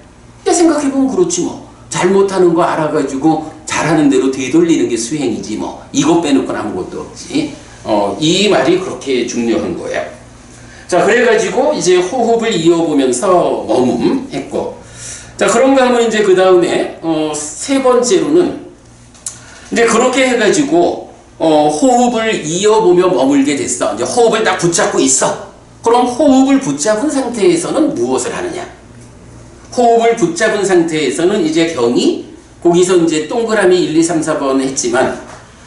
근데 생각해보면 그렇지 뭐. 잘못하는 거 알아가지고 잘하는 대로 되돌리는 게 수행이지 뭐. 이것 빼놓고는 아무것도 없지. 이 말이 그렇게 중요한 거야. 자, 그래가지고 이제 호흡을 이어보면서 머쭅했고. 자, 그런가 하면 이제 그 다음에 세 번째로는 이제 그렇게 해가지고 호흡을 이어보며 머물게 됐어. 이제 호흡을 딱 붙잡고 있어. 그럼 호흡을 붙잡은 상태에서는 무엇을 하느냐? 호흡을 붙잡은 상태에서는 이제 경이 거기서 이제 동그라미 1, 2, 3, 4번 했지만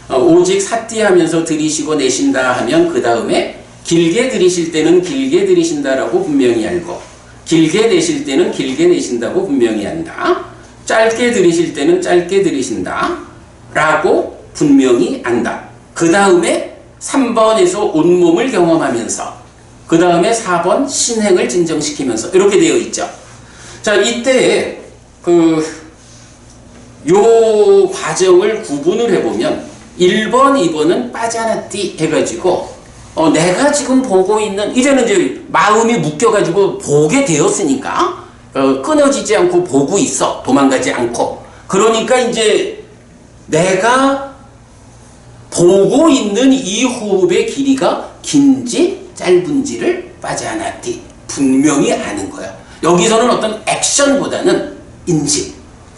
오직 사띠하면서 들이쉬고 내쉰다 하면 그 다음에 길게 들이쉴 때는 길게 들이쉰다라고 분명히 알고 길게 내쉴 때는 길게 내쉰다고 분명히 안다. 짧게 들이쉴 때는 짧게 들이쉰다 라고 분명히 안다. 그 다음에 3번에서 온몸을 경험하면서 그 다음에 4번 신행을 진정시키면서 이렇게 되어 있죠. 자, 이때 요 과정을 구분을 해보면 1번, 2번은 빠자나띠 해가지고 내가 지금 보고 있는 이제는 이제 마음이 묶여가지고 보게 되었으니까 끊어지지 않고 보고 있어. 도망가지 않고. 그러니까 이제 내가 보고 있는 이 호흡의 길이가 긴지 짧은지를 빠자나띠 분명히 아는 거야. 여기서는 어떤 액션보다는 인식.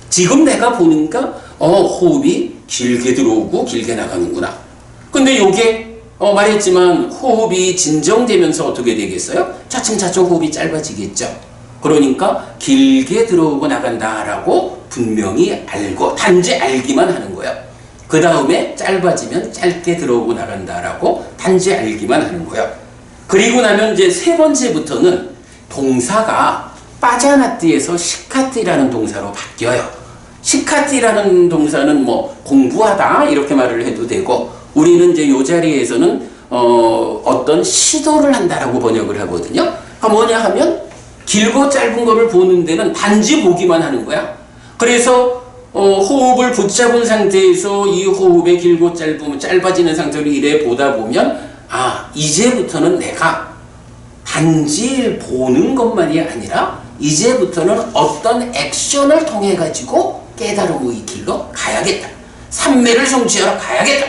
지금 내가 보니까 호흡이 길게 들어오고 길게 나가는구나. 근데 요게 말했지만 호흡이 진정되면서 어떻게 되겠어요? 차츰차츰 호흡이 짧아지겠죠. 그러니까 길게 들어오고 나간다라고 분명히 알고 단지 알기만 하는 거예요. 그 다음에 짧아지면 짧게 들어오고 나간다라고 단지 알기만 하는 거예요. 그리고 나면 이제 세 번째부터는 동사가 빠자나띠에서 시카띠라는 동사로 바뀌어요. 시카띠라는 동사는 뭐 공부하다 이렇게 말을 해도 되고 우리는 이제 이 자리에서는 어떤 시도를 한다라고 번역을 하거든요. 뭐냐 하면 길고 짧은 거를 보는 데는 단지 보기만 하는 거야. 그래서 호흡을 붙잡은 상태에서 이 호흡의 길고 짧아지는 상태로 이래 보다 보면 이제부터는 내가 단지 보는 것만이 아니라 이제부터는 어떤 액션을 통해 가지고 깨달음의 길로 가야겠다. 삼매를 성취하러 가야겠다.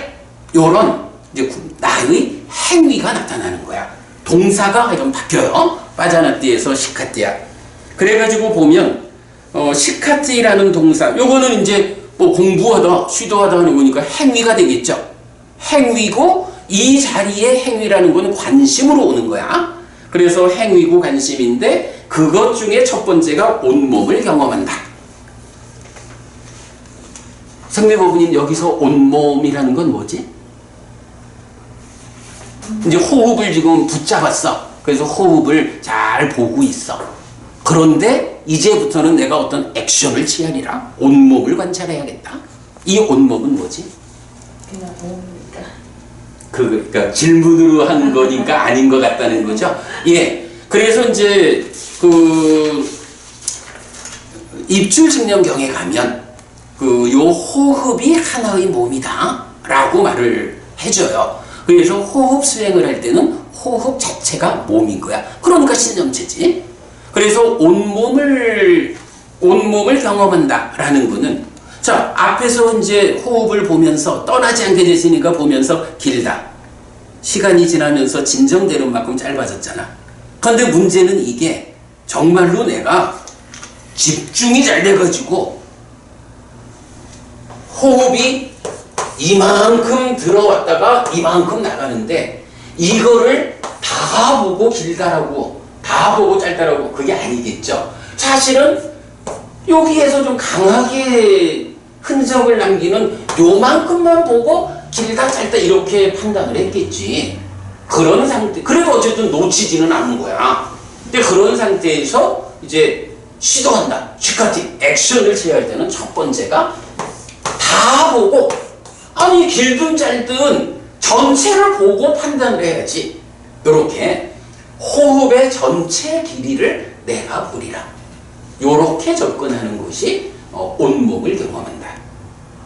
요런 이제 나의 행위가 나타나는 거야. 동사가 하여튼 바뀌어요. 빠자나띠에서 시카띠야. 그래가지고 보면 시카띠라는 동사 요거는 이제 뭐 공부하다 쉬도하다 하는 거니까 행위가 되겠죠. 행위고 이 자리에 행위라는 건 관심으로 오는 거야. 그래서 행위고 관심인데 그것 중에 첫 번째가 온몸을 경험한다. 성미법부님 여기서 온몸이라는 건 뭐지? 이제 호흡을 지금 붙잡았어. 그래서 호흡을 잘 보고 있어. 그런데 이제부터는 내가 어떤 액션을 취하리라. 온몸을 관찰해야겠다. 이 온몸은 뭐지? 그냥 몸이니까. 그러니까 질문으로 한 거니까 아닌 것 같다는 거죠. 예. 그래서 이제 입출증명경에 가면 요 호흡이 하나의 몸이다 라고 말을 해줘요. 그래서 호흡 수행을 할 때는 호흡 자체가 몸인 거야. 그러니까 신념체지. 그래서 온몸을 경험한다 라는 거는 자, 앞에서 이제 호흡을 보면서 떠나지 않게 됐으니까 보면서 길다. 시간이 지나면서 진정되는 만큼 짧아졌잖아. 그런데 문제는 이게 정말로 내가 집중이 잘 돼가지고 호흡이 이만큼 들어왔다가 이만큼 나가는데 이거를 다 보고 길다라고 다 보고 짧다라고 그게 아니겠죠. 사실은 여기에서 좀 강하게 흔적을 남기는 요만큼만 보고 길다 짧다 이렇게 판단을 했겠지. 그런 상태, 그래도 어쨌든 놓치지는 않는 거야. 근데 그런 상태에서 이제 시도한다. 시카티 액션을 취할 때는 첫 번째가 다 보고 아니 길든 짧든 전체를 보고 판단을 해야지. 요렇게 호흡의 전체 길이를 내가 보리라. 요렇게 접근하는 것이 온몸을 경험한다.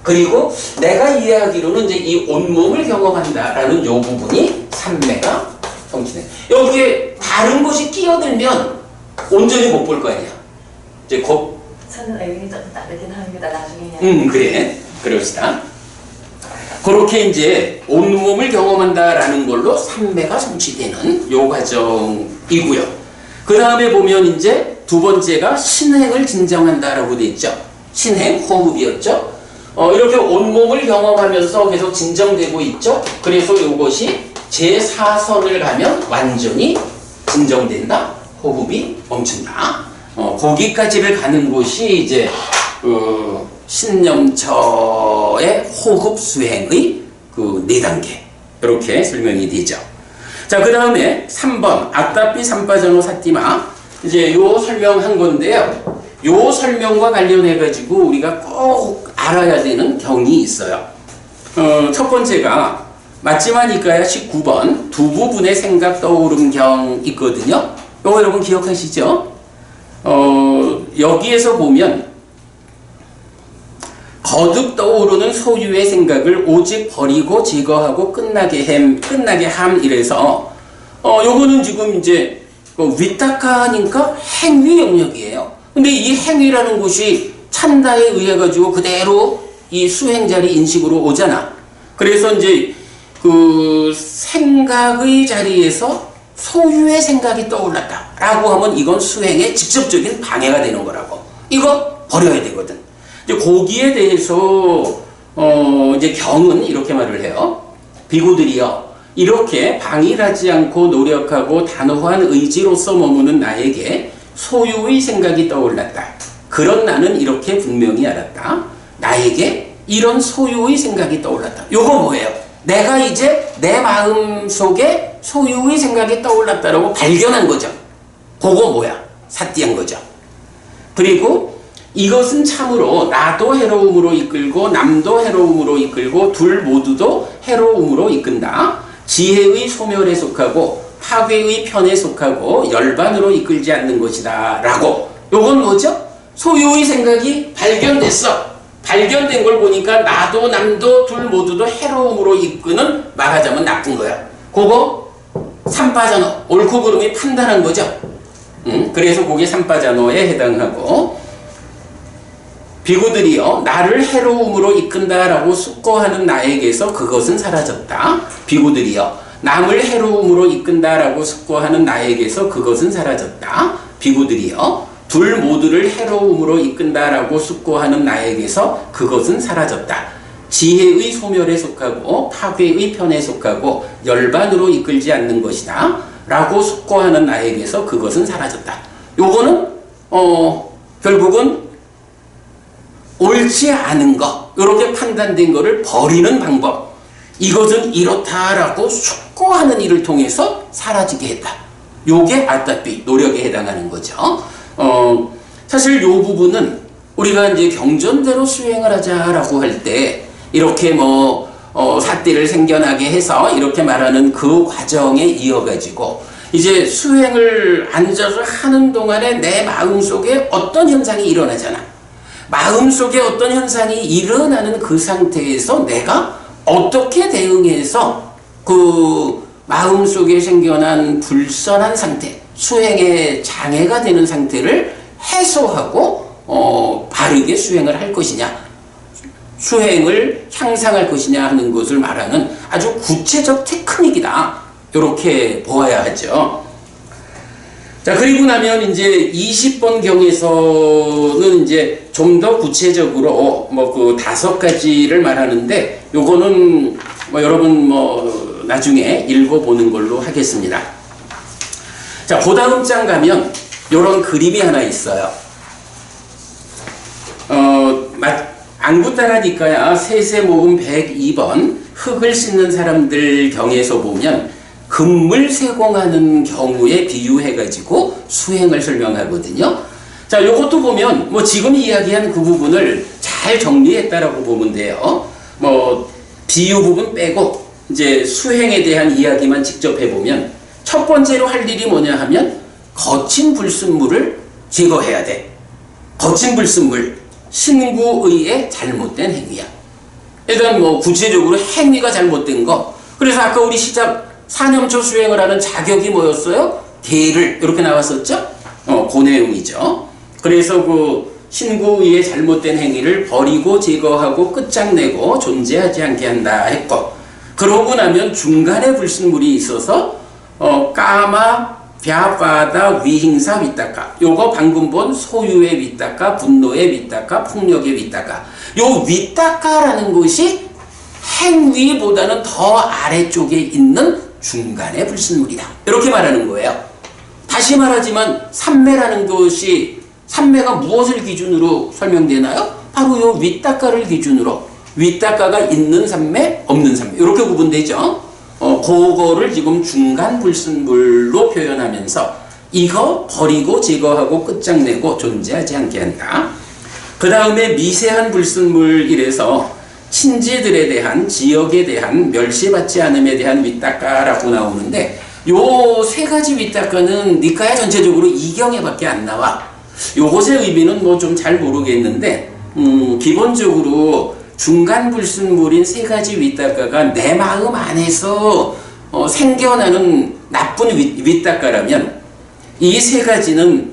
그리고 내가 이해하기로는 이제 이 온몸을 경험한다라는 요 부분이 삼매가 성취돼. 여기에 다른 것이 끼어들면 온전히 못 볼 거 아니야. 이제 저는 의견이 좀 다르긴 합니다. 나중에. 그래. 그럽시다. 그렇게 이제 온몸을 경험한다라는 걸로 삼매가 성취되는 요 과정이고요. 그 다음에 보면 이제 두 번째가 신행을 진정한다라고 돼 있죠. 신행, 호흡이었죠. 이렇게 온몸을 경험하면서 계속 진정되고 있죠. 그래서 이것이 제4선을 가면 완전히 진정된다. 호흡이 멈춘다. 거기까지를 가는 곳이 이제 신념처의 호흡 수행의 그 4단계 이렇게 설명이 되죠. 자, 그 다음에 3번 아따피 삼빠전호 사띠마 이제 요 설명한 건데요. 요 설명과 관련해 가지고 우리가 꼭 알아야 되는 경이 있어요. 첫 번째가 맞지마니까야 19번 두 부분의 생각 떠오름 경 있거든요. 요거 여러분 기억하시죠? 여기에서 보면 거듭 떠오르는 소유의 생각을 오직 버리고 제거하고 끝나게 함 이래서 요거는 지금 이제 위탁하니까 행위 영역이에요. 근데 이 행위라는 것이 찬다에 의해 가지고 그대로 이 수행자리 인식으로 오잖아. 그래서 이제 그 생각의 자리에서 소유의 생각이 떠올랐다 라고 하면 이건 수행에 직접적인 방해가 되는 거라고. 이거 버려야 되거든. 이제 거기에 대해서 이제 경은 이렇게 말을 해요. 비구들이여 이렇게 방일하지 않고 노력하고 단호한 의지로서 머무는 나에게 소유의 생각이 떠올랐다. 그런 나는 이렇게 분명히 알았다. 나에게 이런 소유의 생각이 떠올랐다. 요거 뭐예요? 내가 이제 내 마음 속에 소유의 생각이 떠올랐다라고 발견한 거죠. 그거 뭐야? 사띠한 거죠. 그리고 이것은 참으로 나도 해로움으로 이끌고 남도 해로움으로 이끌고 둘 모두도 해로움으로 이끈다. 지혜의 소멸에 속하고 파괴의 편에 속하고 열반으로 이끌지 않는 것이다 라고. 요건 뭐죠? 소유의 생각이 발견됐어. 발견된 걸 보니까 나도 남도 둘 모두도 해로움으로 이끄는 말하자면 나쁜 거야. 그거 삼빠자노 옳고 그름이 판단한 거죠. 그래서 그게 삼빠자노에 해당하고 비구들이여 나를 해로움으로 이끈다라고 숙고하는 나에게서 그것은 사라졌다. 비구들이여 남을 해로움으로 이끈다라고 숙고하는 나에게서 그것은 사라졌다. 비구들이여 둘 모두를 해로움으로 이끈다라고 숙고하는 나에게서 그것은 사라졌다. 지혜의 소멸에 속하고 파괴의 편에 속하고 열반으로 이끌지 않는 것이다 라고 숙고하는 나에게서 그것은 사라졌다. 요거는 결국은 옳지 않은 것, 이렇게 판단된 것을 버리는 방법, 이것은 이렇다라고 숙고하는 일을 통해서 사라지게 했다. 요게 아따삐, 노력에 해당하는 거죠. 사실 요 부분은 우리가 이제 경전대로 수행을 하자라고 할 때 이렇게 사띠를 생겨나게 해서 이렇게 말하는 그 과정에 이어가지고 이제 수행을 앉아서 하는 동안에 내 마음속에 어떤 현상이 일어나잖아. 마음속에 어떤 현상이 일어나는 그 상태에서 내가 어떻게 대응해서 그 마음속에 생겨난 불선한 상태, 수행에 장애가 되는 상태를 해소하고 바르게 수행을 할 것이냐, 수행을 향상할 것이냐 하는 것을 말하는 아주 구체적 테크닉이다. 이렇게 보아야 하죠. 자, 그리고 나면 이제 20번 경에서는 이제 좀 더 구체적으로 그 5가지를 말하는데 요거는 여러분 나중에 읽어보는 걸로 하겠습니다. 자, 그 다음 장 가면 요런 그림이 하나 있어요. 안구따라니까야 세세모음 102번 흙을 씻는 사람들 경에서 보면 금물 세공하는 경우에 비유해가지고 수행을 설명하거든요. 자, 요것도 보면 지금 이야기한 그 부분을 잘 정리했다라고 보면 돼요. 비유 부분 빼고 이제 수행에 대한 이야기만 직접 해보면 첫 번째로 할 일이 뭐냐 하면 거친 불순물을 제거해야 돼. 거친 불순물, 신구의의 잘못된 행위야. 일단 구체적으로 행위가 잘못된 거. 그래서 아까 우리 시작 사념초 수행을 하는 자격이 뭐였어요? 대를 이렇게 나왔었죠? 그 내용이죠. 그래서 그 신구의의 잘못된 행위를 버리고 제거하고 끝장내고 존재하지 않게 한다 했고, 그러고 나면 중간에 불순물이 있어서 까마 벼바다 위행사 위따까, 요거 방금 본 소유의 위따까, 분노의 위따까, 폭력의 위따까. 요 위따까라는 것이 행위보다는 더 아래쪽에 있는 중간의 불순물이다. 이렇게 말하는 거예요. 다시 말하지만 삼매라는 것이 삼매가 무엇을 기준으로 설명되나요? 바로 요 윗닦아를 기준으로 윗닦아가 있는 삼매, 없는 삼매 이렇게 구분되죠. 그거를 지금 중간 불순물로 표현하면서 이거 버리고 제거하고 끝장내고 존재하지 않게 한다. 그 다음에 미세한 불순물 이래서 친지들에 대한 지역에 대한 멸시받지 않음에 대한 윗닦아라고 나오는데 요 세 가지 윗닦아는 니까야 전체적으로 이경에밖에 안 나와. 요것의 의미는 뭐 좀 잘 모르겠는데 기본적으로 중간 불순물인 세 가지 윗닦아가 내 마음 안에서 생겨나는 나쁜 윗닦아라면 이 세 가지는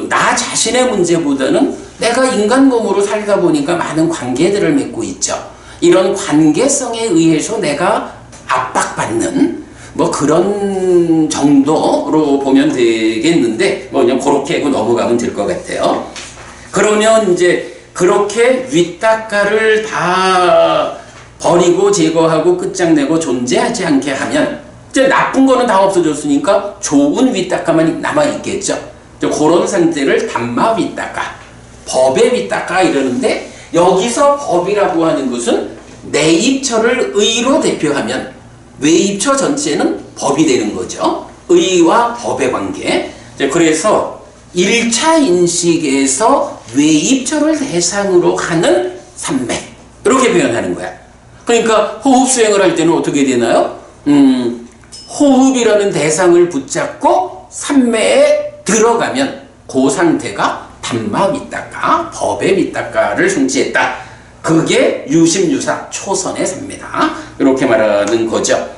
나 자신의 문제보다는 내가 인간 몸으로 살다 보니까 많은 관계들을 맺고 있죠. 이런 관계성에 의해서 내가 압박받는 뭐 그런 정도로 보면 되겠는데 뭐 그냥 그렇게 하고 넘어가면 될 것 같아요. 그러면 이제 그렇게 윗닦아를 다 버리고 제거하고 끝장내고 존재하지 않게 하면 이제 나쁜 거는 다 없어졌으니까 좋은 윗닦아만 남아있겠죠. 그런 상태를 담마 윗닦아, 법의 윗닦아 이러는데 여기서 법이라고 하는 것은 내입처를 의로 대표하면 외입처 전체는 법이 되는 거죠. 의와 법의 관계. 그래서 1차 인식에서 외입처를 대상으로 하는 삼매 이렇게 표현하는 거야. 그러니까 호흡 수행을 할 때는 어떻게 되나요? 호흡이라는 대상을 붙잡고 삼매에 들어가면 그 상태가 담마 윗닦아, 법의 윗닦아를 성취했다. 그게 유심유사 초선의 삼매다. 이렇게 말하는 거죠.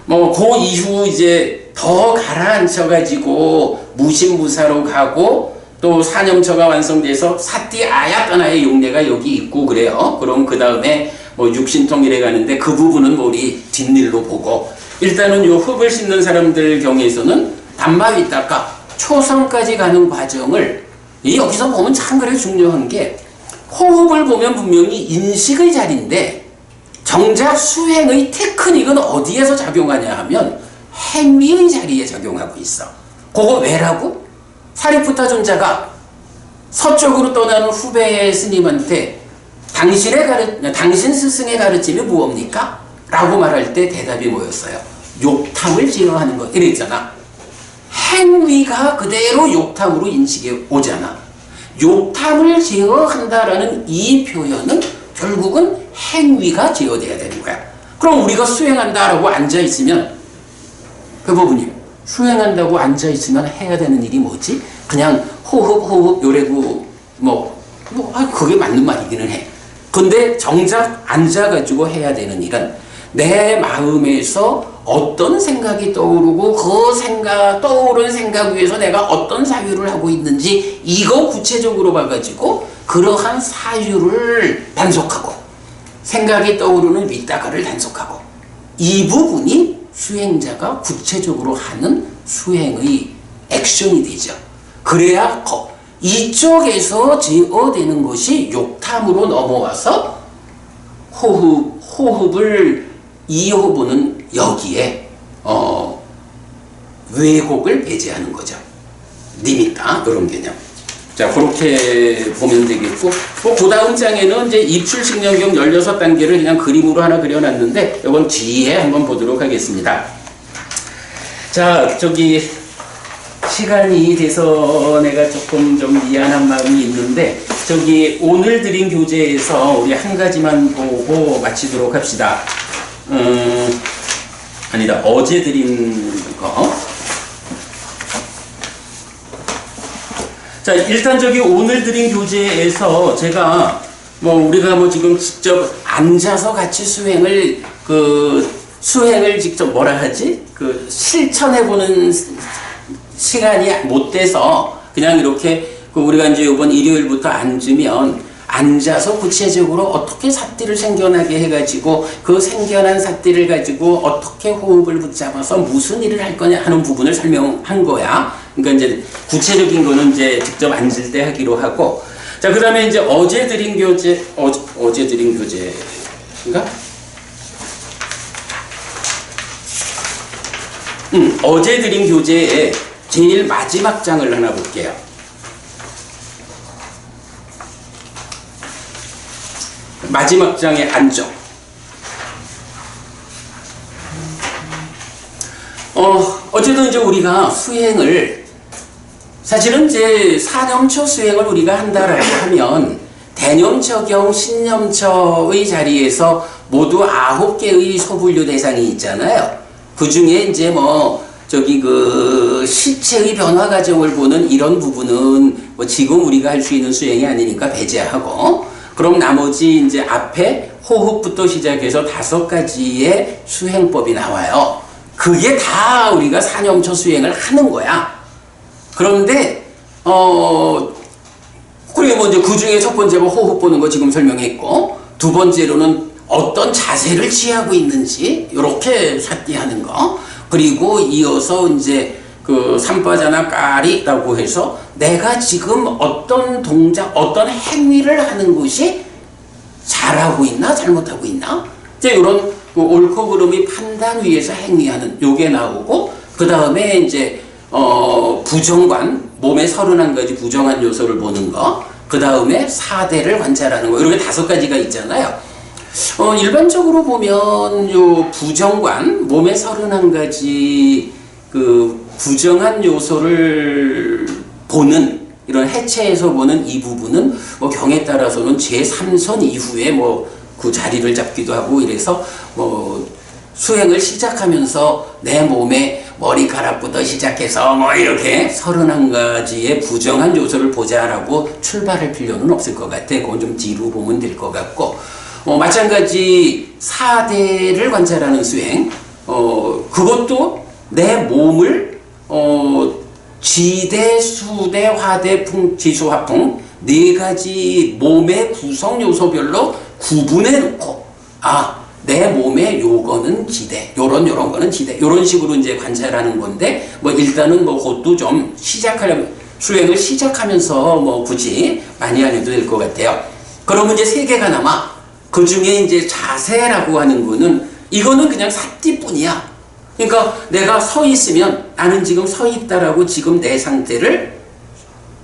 뭐 그 이후 이제 더 가라앉혀가지고 무심무사로 가고 또 사념처가 완성돼서 사띠 아야따나의 용례가 여기 있고 그래요. 그럼 그 다음에 뭐 육신통일에 가는데 그 부분은 뭐 우리 뒷일로 보고 일단은 요 흙을 씻는 사람들 경우에서는 담마 윗닦아 초선까지 가는 과정을 여기서 보면 참 그래 중요한 게 호흡을 보면 분명히 인식의 자리인데 정작 수행의 테크닉은 어디에서 작용하냐 하면 행위의 자리에 작용하고 있어. 그거 왜라고? 사리푸타 존자가 서쪽으로 떠나는 후배 스님한테 당신 스승의 가르침이 무엇입니까? 라고 말할 때 대답이 뭐였어요? 욕탕을 제어하는 것 이랬잖아. 행위가 그대로 욕탕으로 인식해 오잖아. 욕탕을 제어한다라는 이 표현은 결국은 행위가 제어돼야 되는 거야. 그럼 우리가 수행한다라고 앉아있으면 그 부분이 수행한다고 앉아있으면 해야 되는 일이 뭐지? 그냥 호흡 요래고 그게 맞는 말이기는 해. 근데 정작 앉아가지고 해야 되는 일은 내 마음에서 어떤 생각이 떠오르고 떠오른 생각 위에서 내가 어떤 사유를 하고 있는지 이거 구체적으로 봐가지고 그러한 사유를 단속하고 생각이 떠오르는 윗닦아를 단속하고 이 부분이 수행자가 구체적으로 하는 수행의 액션이 되죠. 그래야 이쪽에서 제어되는 것이 욕탐으로 넘어와서 호흡을 이호부는 여기에 왜곡을 배제하는 거죠. 니미타 이런 개념. 자 그렇게 보면 되겠고 그 다음 장에는 이제 입출식량경 16단계를 그냥 그림으로 하나 그려놨는데 이건 뒤에 한번 보도록 하겠습니다. 자 시간이 돼서 내가 조금 좀 미안한 마음이 있는데 오늘 드린 교재에서 우리 한 가지만 보고 마치도록 합시다. 아니다 어제 드린 거. 자 일단 오늘 드린 교재에서 제가 우리가 지금 직접 앉아서 같이 수행을 직접 실천해보는 시간이 못 돼서 그냥 이렇게 우리가 이제 이번 일요일부터 앉아서 구체적으로 어떻게 삿띠를 생겨나게 해가지고 그 생겨난 삿띠를 가지고 어떻게 호흡을 붙잡아서 무슨 일을 할 거냐 하는 부분을 설명한 거야. 그러니까 이제 구체적인 거는 이제 직접 앉을 때 하기로 하고. 자, 그 다음에 이제 어제 드린 교재인가? 어제 드린 교재에 제일 마지막 장을 하나 볼게요. 마지막 장에 앉죠. 어쨌든 이제 우리가 수행을, 사실은 이제 사념처 수행을 우리가 한다라고 하면 대념처경 신념처의 자리에서 모두 9개의 소분류 대상이 있잖아요. 그 중에 이제 뭐 그 시체의 변화 과정을 보는 이런 부분은 뭐 지금 우리가 할 수 있는 수행이 아니니까 배제하고, 그럼 나머지 이제 앞에 호흡부터 시작해서 5가지의 수행법이 나와요. 그게 다 우리가 사념처 수행을 하는 거야. 그런데 그리고 뭐 이제 그 중에 첫 번째로 호흡 보는 거 지금 설명했고, 두 번째로는 어떤 자세를 취하고 있는지 이렇게 삿디하는 거, 그리고 이어서 이제 그 삼바자나 까리라고 해서 내가 지금 어떤 동작, 어떤 행위를 하는 것이 잘하고 있나 잘못하고 있나, 이제 이런 그 옳고 그름의 판단 위에서 행위하는 요게 나오고, 그 다음에 이제 부정관, 몸의 31가지 부정한 요소를 보는 거, 그 다음에 사대를 관찰하는 거, 이렇게 5가지가 있잖아요. 일반적으로 보면 요 부정관, 몸의 31가지 그 부정한 요소를 보는, 이런 해체에서 보는 이 부분은 뭐 경에 따라서는 제3선 이후에 뭐 그 자리를 잡기도 하고, 이래서 뭐 수행을 시작하면서 내 몸에 머리카락부터 시작해서 뭐 이렇게 31가지의 부정한 요소를 보자라고 출발할 필요는 없을 것 같아. 그건 좀 뒤로 보면 될 것 같고, 마찬가지 사대를 관찰하는 수행, 그것도 내 몸을 지대, 수대, 화대, 풍, 지수, 화풍 4가지 몸의 구성 요소별로 구분해 놓고, 내 몸에 요거는 지대, 요런 거는 지대, 요런 식으로 이제 관찰하는 건데, 뭐 일단은 뭐 그것도 좀 수행을 시작하면서 뭐 굳이 많이 안 해도 될 것 같아요. 그러면 이제 3개가 남아. 그 중에 이제 자세라고 하는 거는, 이거는 그냥 삿띠뿐이야. 그러니까 내가 서 있으면 나는 지금 서 있다라고 지금 내 상태를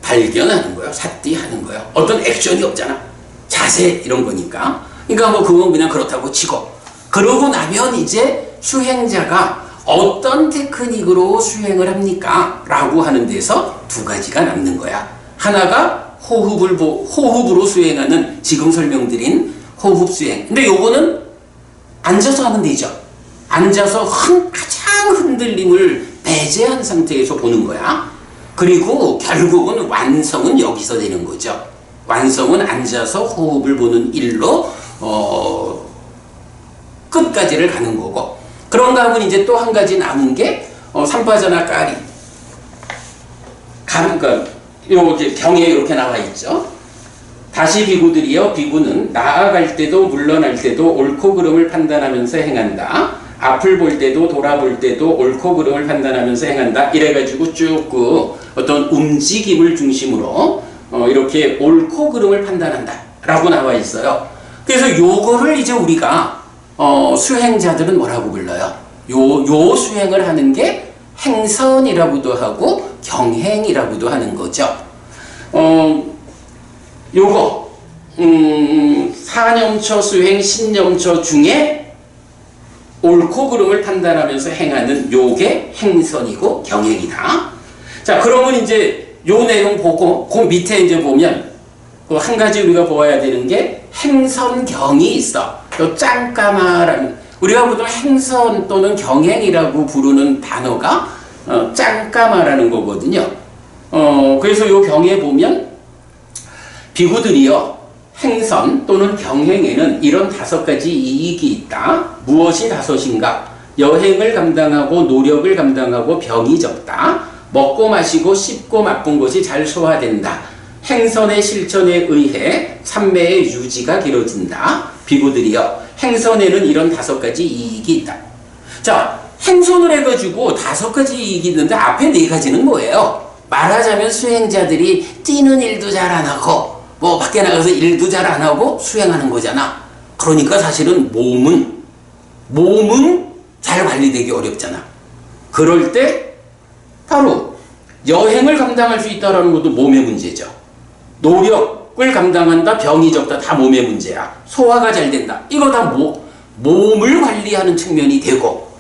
발견하는 거예요. 삿띠하는 거예요. 어떤 액션이 없잖아. 자세 이런 거니까. 그러니까 뭐 그건 그냥 그렇다고 치고, 그러고 나면 이제 수행자가 어떤 테크닉으로 수행을 합니까? 라고 하는 데서 2가지가 남는 거야. 하나가 호흡으로 수행하는, 지금 설명드린 호흡 수행. 근데 요거는 앉아서 하면 되죠. 앉아서 가장 흔들림을 배제한 상태에서 보는 거야. 그리고 결국은 완성은 여기서 되는 거죠. 완성은 앉아서 호흡을 보는 일로 끝까지를 가는 거고, 그런가 하면 이제 또 한 가지 남은 게 삼바자나 까리. 그러니까 이렇게 경에 이렇게 나와 있죠. 다시 비구들이여, 비구는 나아갈 때도 물러날 때도 옳고 그름을 판단하면서 행한다. 앞을 볼 때도 돌아볼 때도 옳고 그름을 판단하면서 행한다. 이래가지고 쭉 그 어떤 움직임을 중심으로 이렇게 옳고 그름을 판단한다 라고 나와 있어요. 그래서 요거를 이제 우리가 수행자들은 뭐라고 불러요? 요 수행을 하는 게 행선이라고도 하고 경행이라고도 하는 거죠. 요거 사념처 수행 신념처 중에 옳고 그름을 판단하면서 행하는 요게 행선이고 경행이다. 자, 그러면 이제 요 내용 보고 그 밑에 이제 보면 그 한 가지 우리가 보아야 되는 게 행선경이 있어. 요 짱까마라는, 우리가 보통 행선 또는 경행이라고 부르는 단어가 짱까마라는 거거든요. 그래서 요 경에 보면 비구들이여, 행선 또는 경행에는 이런 5가지 이익이 있다. 무엇이 5인가? 여행을 감당하고 노력을 감당하고 병이 적다. 먹고 마시고 씹고 맛본 것이 잘 소화된다. 행선의 실천에 의해 삼매의 유지가 길어진다. 비구들이여, 행선에는 이런 5가지 이익이 있다. 자, 행선을 해가지고 5가지 이익이 있는데 앞에 4가지는 뭐예요? 말하자면 수행자들이 뛰는 일도 잘 안 하고 뭐 밖에 나가서 일도 잘 안 하고 수행하는 거잖아. 그러니까 사실은 몸은 잘 관리되기 어렵잖아. 그럴 때 바로 여행을 감당할 수 있다는 것도 몸의 문제죠. 노력, 목욕을 감당한다, 병이 적다, 다 몸의 문제야. 소화가 잘 된다. 이거 다 몸을 관리하는 측면이 되고,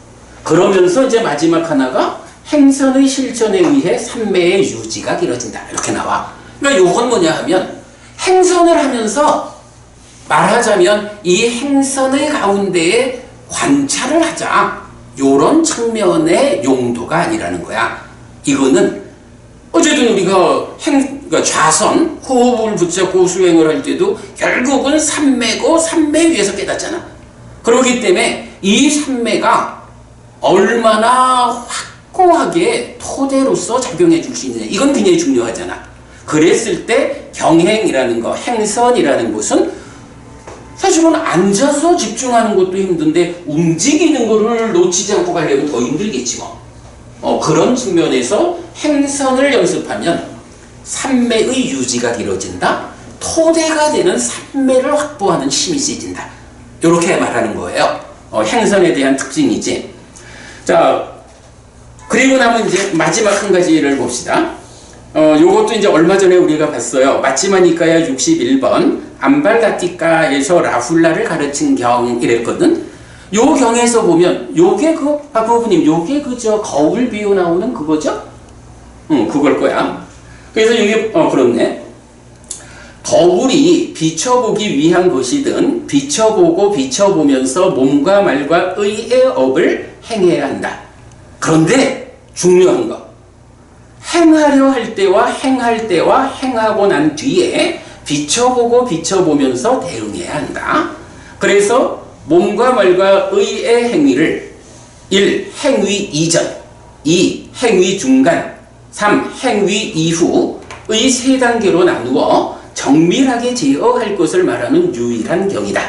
그러면서 이제 마지막 하나가 행선의 실천에 의해 삼매의 유지가 길어진다. 이렇게 나와. 그러니까 요건 뭐냐 하면, 행선을 하면서 말하자면 이 행선의 가운데에 관찰을 하자. 요런 측면의 용도가 아니라는 거야. 이거는 어쨌든 우리가 그러니까 좌선, 호흡을 붙잡고 수행을 할 때도 결국은 삼매고 삼매 위에서 깨닫잖아. 그렇기 때문에 이 삼매가 얼마나 확고하게 토대로서 작용해 줄 수 있느냐. 이건 굉장히 중요하잖아. 그랬을 때 경행이라는 거, 행선이라는 것은 사실은 앉아서 집중하는 것도 힘든데 움직이는 거를 놓치지 않고 가려면 더 힘들겠지 뭐. 그런 측면에서 행선을 연습하면 삼매의 유지가 길어진다. 토대가 되는 삼매를 확보하는 힘이 세진다. 이렇게 말하는 거예요. 행선에 대한 특징이지. 자, 그리고 나면 이제 마지막 한 가지를 봅시다. 요것도 이제 얼마 전에 우리가 봤어요. 마치마니까야 61번 암발가티카에서 라훌라를 가르친 경 이랬거든. 요 경에서 보면 요게 박부부님 요게 저 거울 비유 나오는 그거죠? 그걸 거야. 그래서 이게 그렇네. 거울이 비춰보기 위한 것이든 비춰보고 비춰보면서 몸과 말과 의의 업을 행해야 한다. 그런데 중요한 거, 행하려 할 때와 행할 때와 행하고 난 뒤에 비춰보고 비춰보면서 대응해야 한다. 그래서 몸과 말과 의의 행위를 1. 행위 이전, 2. 행위 중간, 3. 행위 이후의 세 단계로 나누어 정밀하게 제어할 것을 말하는 유일한 경이다.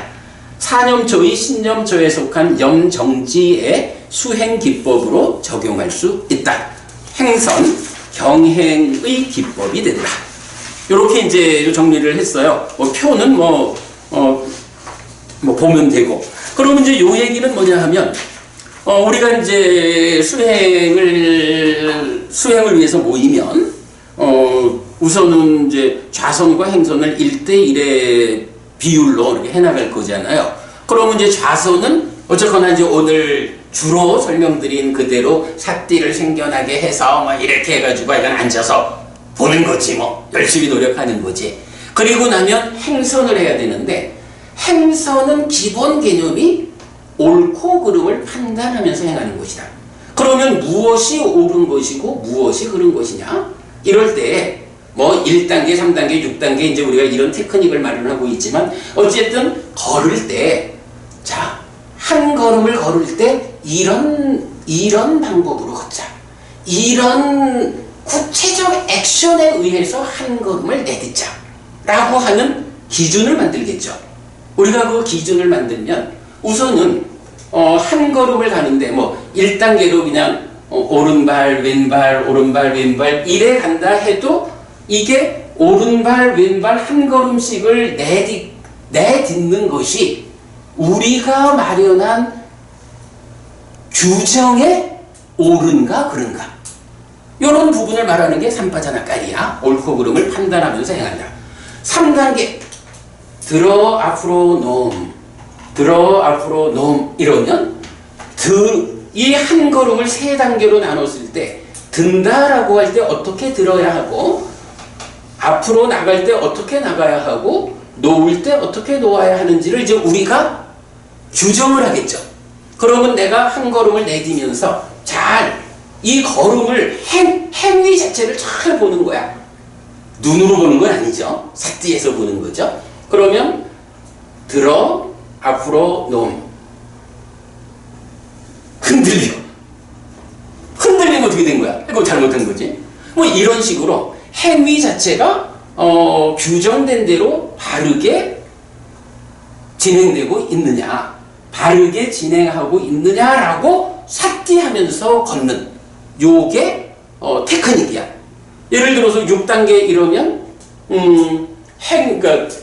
사념초의 신념초에 속한 염정지의 수행 기법으로 적용할 수 있다. 행선, 경행의 기법이 된다. 이렇게 이제 정리를 했어요. 표는 보면 되고. 그러면 이제 요 얘기는 뭐냐 하면, 우리가 이제 수행을 위해서 모이면, 우선은 이제 좌선과 행선을 1대1의 비율로 이렇게 해나갈 거잖아요. 그러면 이제 좌선은 어쨌거나 이제 오늘 주로 설명드린 그대로 삿띠를 생겨나게 해서 막 이렇게 해가지고 약간 앉아서 보는 거지 뭐. 열심히 노력하는 거지. 그리고 나면 행선을 해야 되는데 행선은 기본 개념이 옳고 그름을 판단하면서 행하는 것이다. 그러면 무엇이 옳은 것이고 무엇이 그른 것이냐? 이럴 때 뭐 1단계, 3단계, 6단계 이제 우리가 이런 테크닉을 마련하고 있지만 어쨌든 걸을 때 자, 한 걸음을 걸을 때 이런 방법으로 걷자. 이런 구체적 액션에 의해서 한 걸음을 내딛자. 라고 하는 기준을 만들겠죠. 우리가 그 기준을 만들면 우선은 한 걸음을 가는데 뭐 1단계로 그냥 오른발, 왼발, 오른발, 왼발 이래 간다 해도 이게 오른발, 왼발 한 걸음씩을 내딛는 것이 우리가 마련한 규정에 옳은가 그른가 이런 부분을 말하는 게 삼파자나까리야. 옳고 그름을 판단하면서 행한다. 3단계 들어 앞으로 놈 들어 앞으로 놈 이러면 이 한 걸음을 3단계로 나눴을 때 든다라고 할 때 어떻게 들어야 하고 앞으로 나갈 때 어떻게 나가야 하고 놓을 때 어떻게 놓아야 하는지를 이제 우리가 규정을 하겠죠. 그러면 내가 한 걸음을 내디면서 잘 이 걸음을 행위 자체를 잘 보는 거야. 눈으로 보는 건 아니죠. 삿띠에서 보는 거죠. 그러면 들어 앞으로 놈 흔들리면 어떻게 된 거야? 이거 잘못한 거지. 뭐 이런 식으로 행위 자체가 규정된 대로 바르게 진행되고 있느냐, 바르게 진행하고 있느냐라고 삿띠하면서 걷는 요게 테크닉이야. 예를 들어서 6단계 이러면 그러니까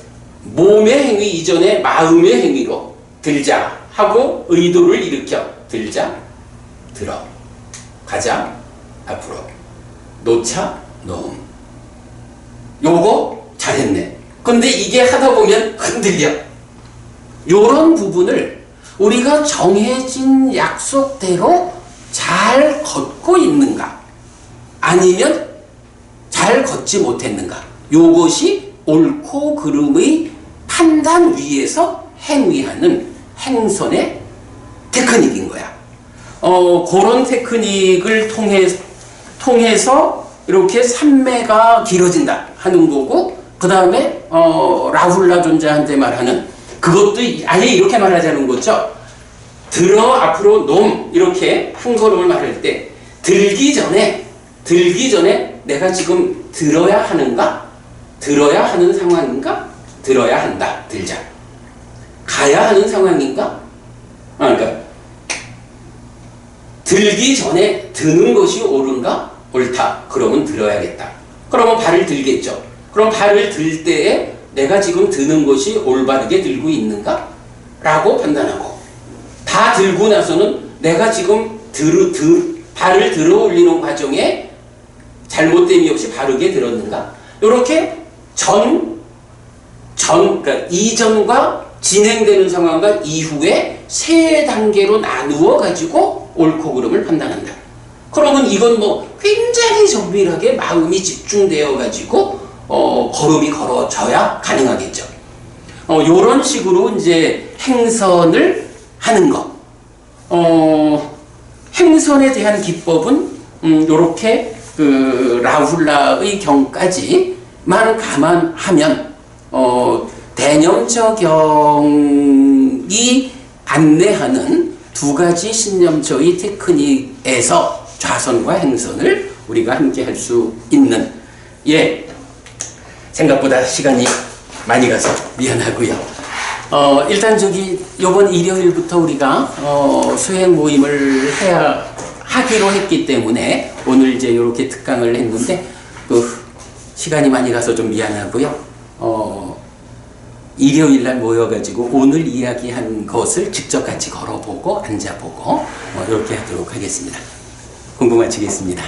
몸의 행위 이전에 마음의 행위로 들자 하고 의도를 일으켜 들자, 들어, 가자, 앞으로, 놓자, 놓음. 요거 잘했네. 근데 이게 하다 보면 흔들려. 요런 부분을 우리가 정해진 약속대로 잘 걷고 있는가? 아니면 잘 걷지 못했는가? 요것이 옳고 그름의 판단 위에서 행위하는 행선의 테크닉인 거야. 그런 테크닉을 통해서 이렇게 산매가 길어진다 하는 거고, 그 다음에 라훌라 존자한테 말하는 그것도 아예 이렇게 말하자는 거죠. 들어 앞으로 놈 이렇게 한 걸음을 말할 때 들기 전에 내가 지금 들어야 하는가? 들어야 하는 상황인가? 들어야 한다. 들자. 가야 하는 상황인가? 그러니까 들기 전에 드는 것이 옳은가? 옳다. 그러면 들어야겠다. 그러면 발을 들겠죠. 그럼 발을 들 때에 내가 지금 드는 것이 올바르게 들고 있는가? 라고 판단하고, 다 들고 나서는 내가 지금 발을 들어 올리는 과정에 잘못됨이 없이 바르게 들었는가? 이렇게 그러니까 이전과 진행되는 상황과 이후에 세 단계로 나누어 가지고 옳고 그름을 판단한다. 그러면 이건 굉장히 정밀하게 마음이 집중되어 가지고 걸음이 걸어져야 가능하겠죠. 요런 식으로 이제 행선을 하는 것. 행선에 대한 기법은 요렇게 그 라훌라의 경까지만 감안하면 대념처경이 안내하는 두 가지 신념처의 테크닉에서 좌선과 행선을 우리가 함께 할 수 있는, 생각보다 시간이 많이 가서 미안하고요. 일단 요번 일요일부터 우리가 수행 모임을 하기로 했기 때문에 오늘 이제 이렇게 특강을 했는데 시간이 많이 가서 좀 미안하고요. 일요일 날 모여가지고 오늘 이야기한 것을 직접 같이 걸어보고 앉아보고 이렇게 하도록 하겠습니다. 공부 마치겠습니다.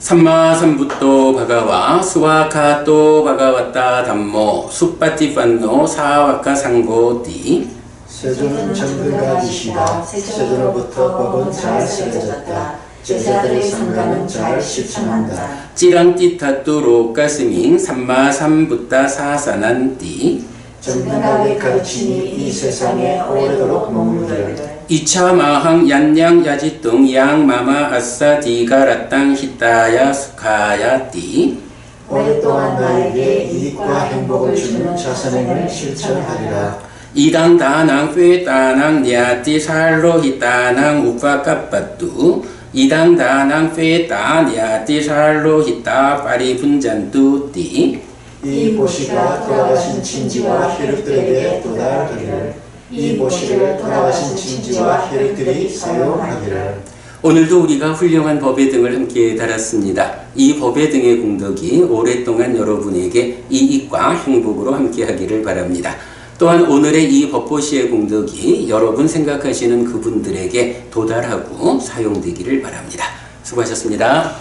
삼마삼부토 바가와 수와카토 바가와타 담모 수파티판노 사와카 상고디. 세조는 정글과 이시다. 세조로부터 법은 잘 세워졌다. 제자들의 성가는 잘 실천한다. 찌랑띠타뚜 로까스밍 삼마삼부타 사사난띠. 정근하게 가르치니 이 세상에 오래도록 머무르를. 이차마항 얀양 야지뚱 양마마 아싸 디가라땅 히타야 수카야띠. 오랫동안 나에게 이익과 행복을 주는 자선행을 실천하리라. 이당 다낭 쇠따낭 냐띠 살로 히타낭 우파카빠뚜. 이당 다낭 쇠따 냐띠 살로 히타 파리분잔뚜띠. 이 보시가 돌아가신 친지와 혈육들에게 도달하기를. 이 보시를 돌아가신 친지와 혈육들이 사용하기를. 오늘도 우리가 훌륭한 법의 등을 함께 달았습니다. 이 법의 등의 공덕이 오랫동안 여러분에게 이익과 행복으로 함께 하기를 바랍니다. 또한 오늘의 이 법보시의 공덕이 여러분 생각하시는 그분들에게 도달하고 사용되기를 바랍니다. 수고하셨습니다.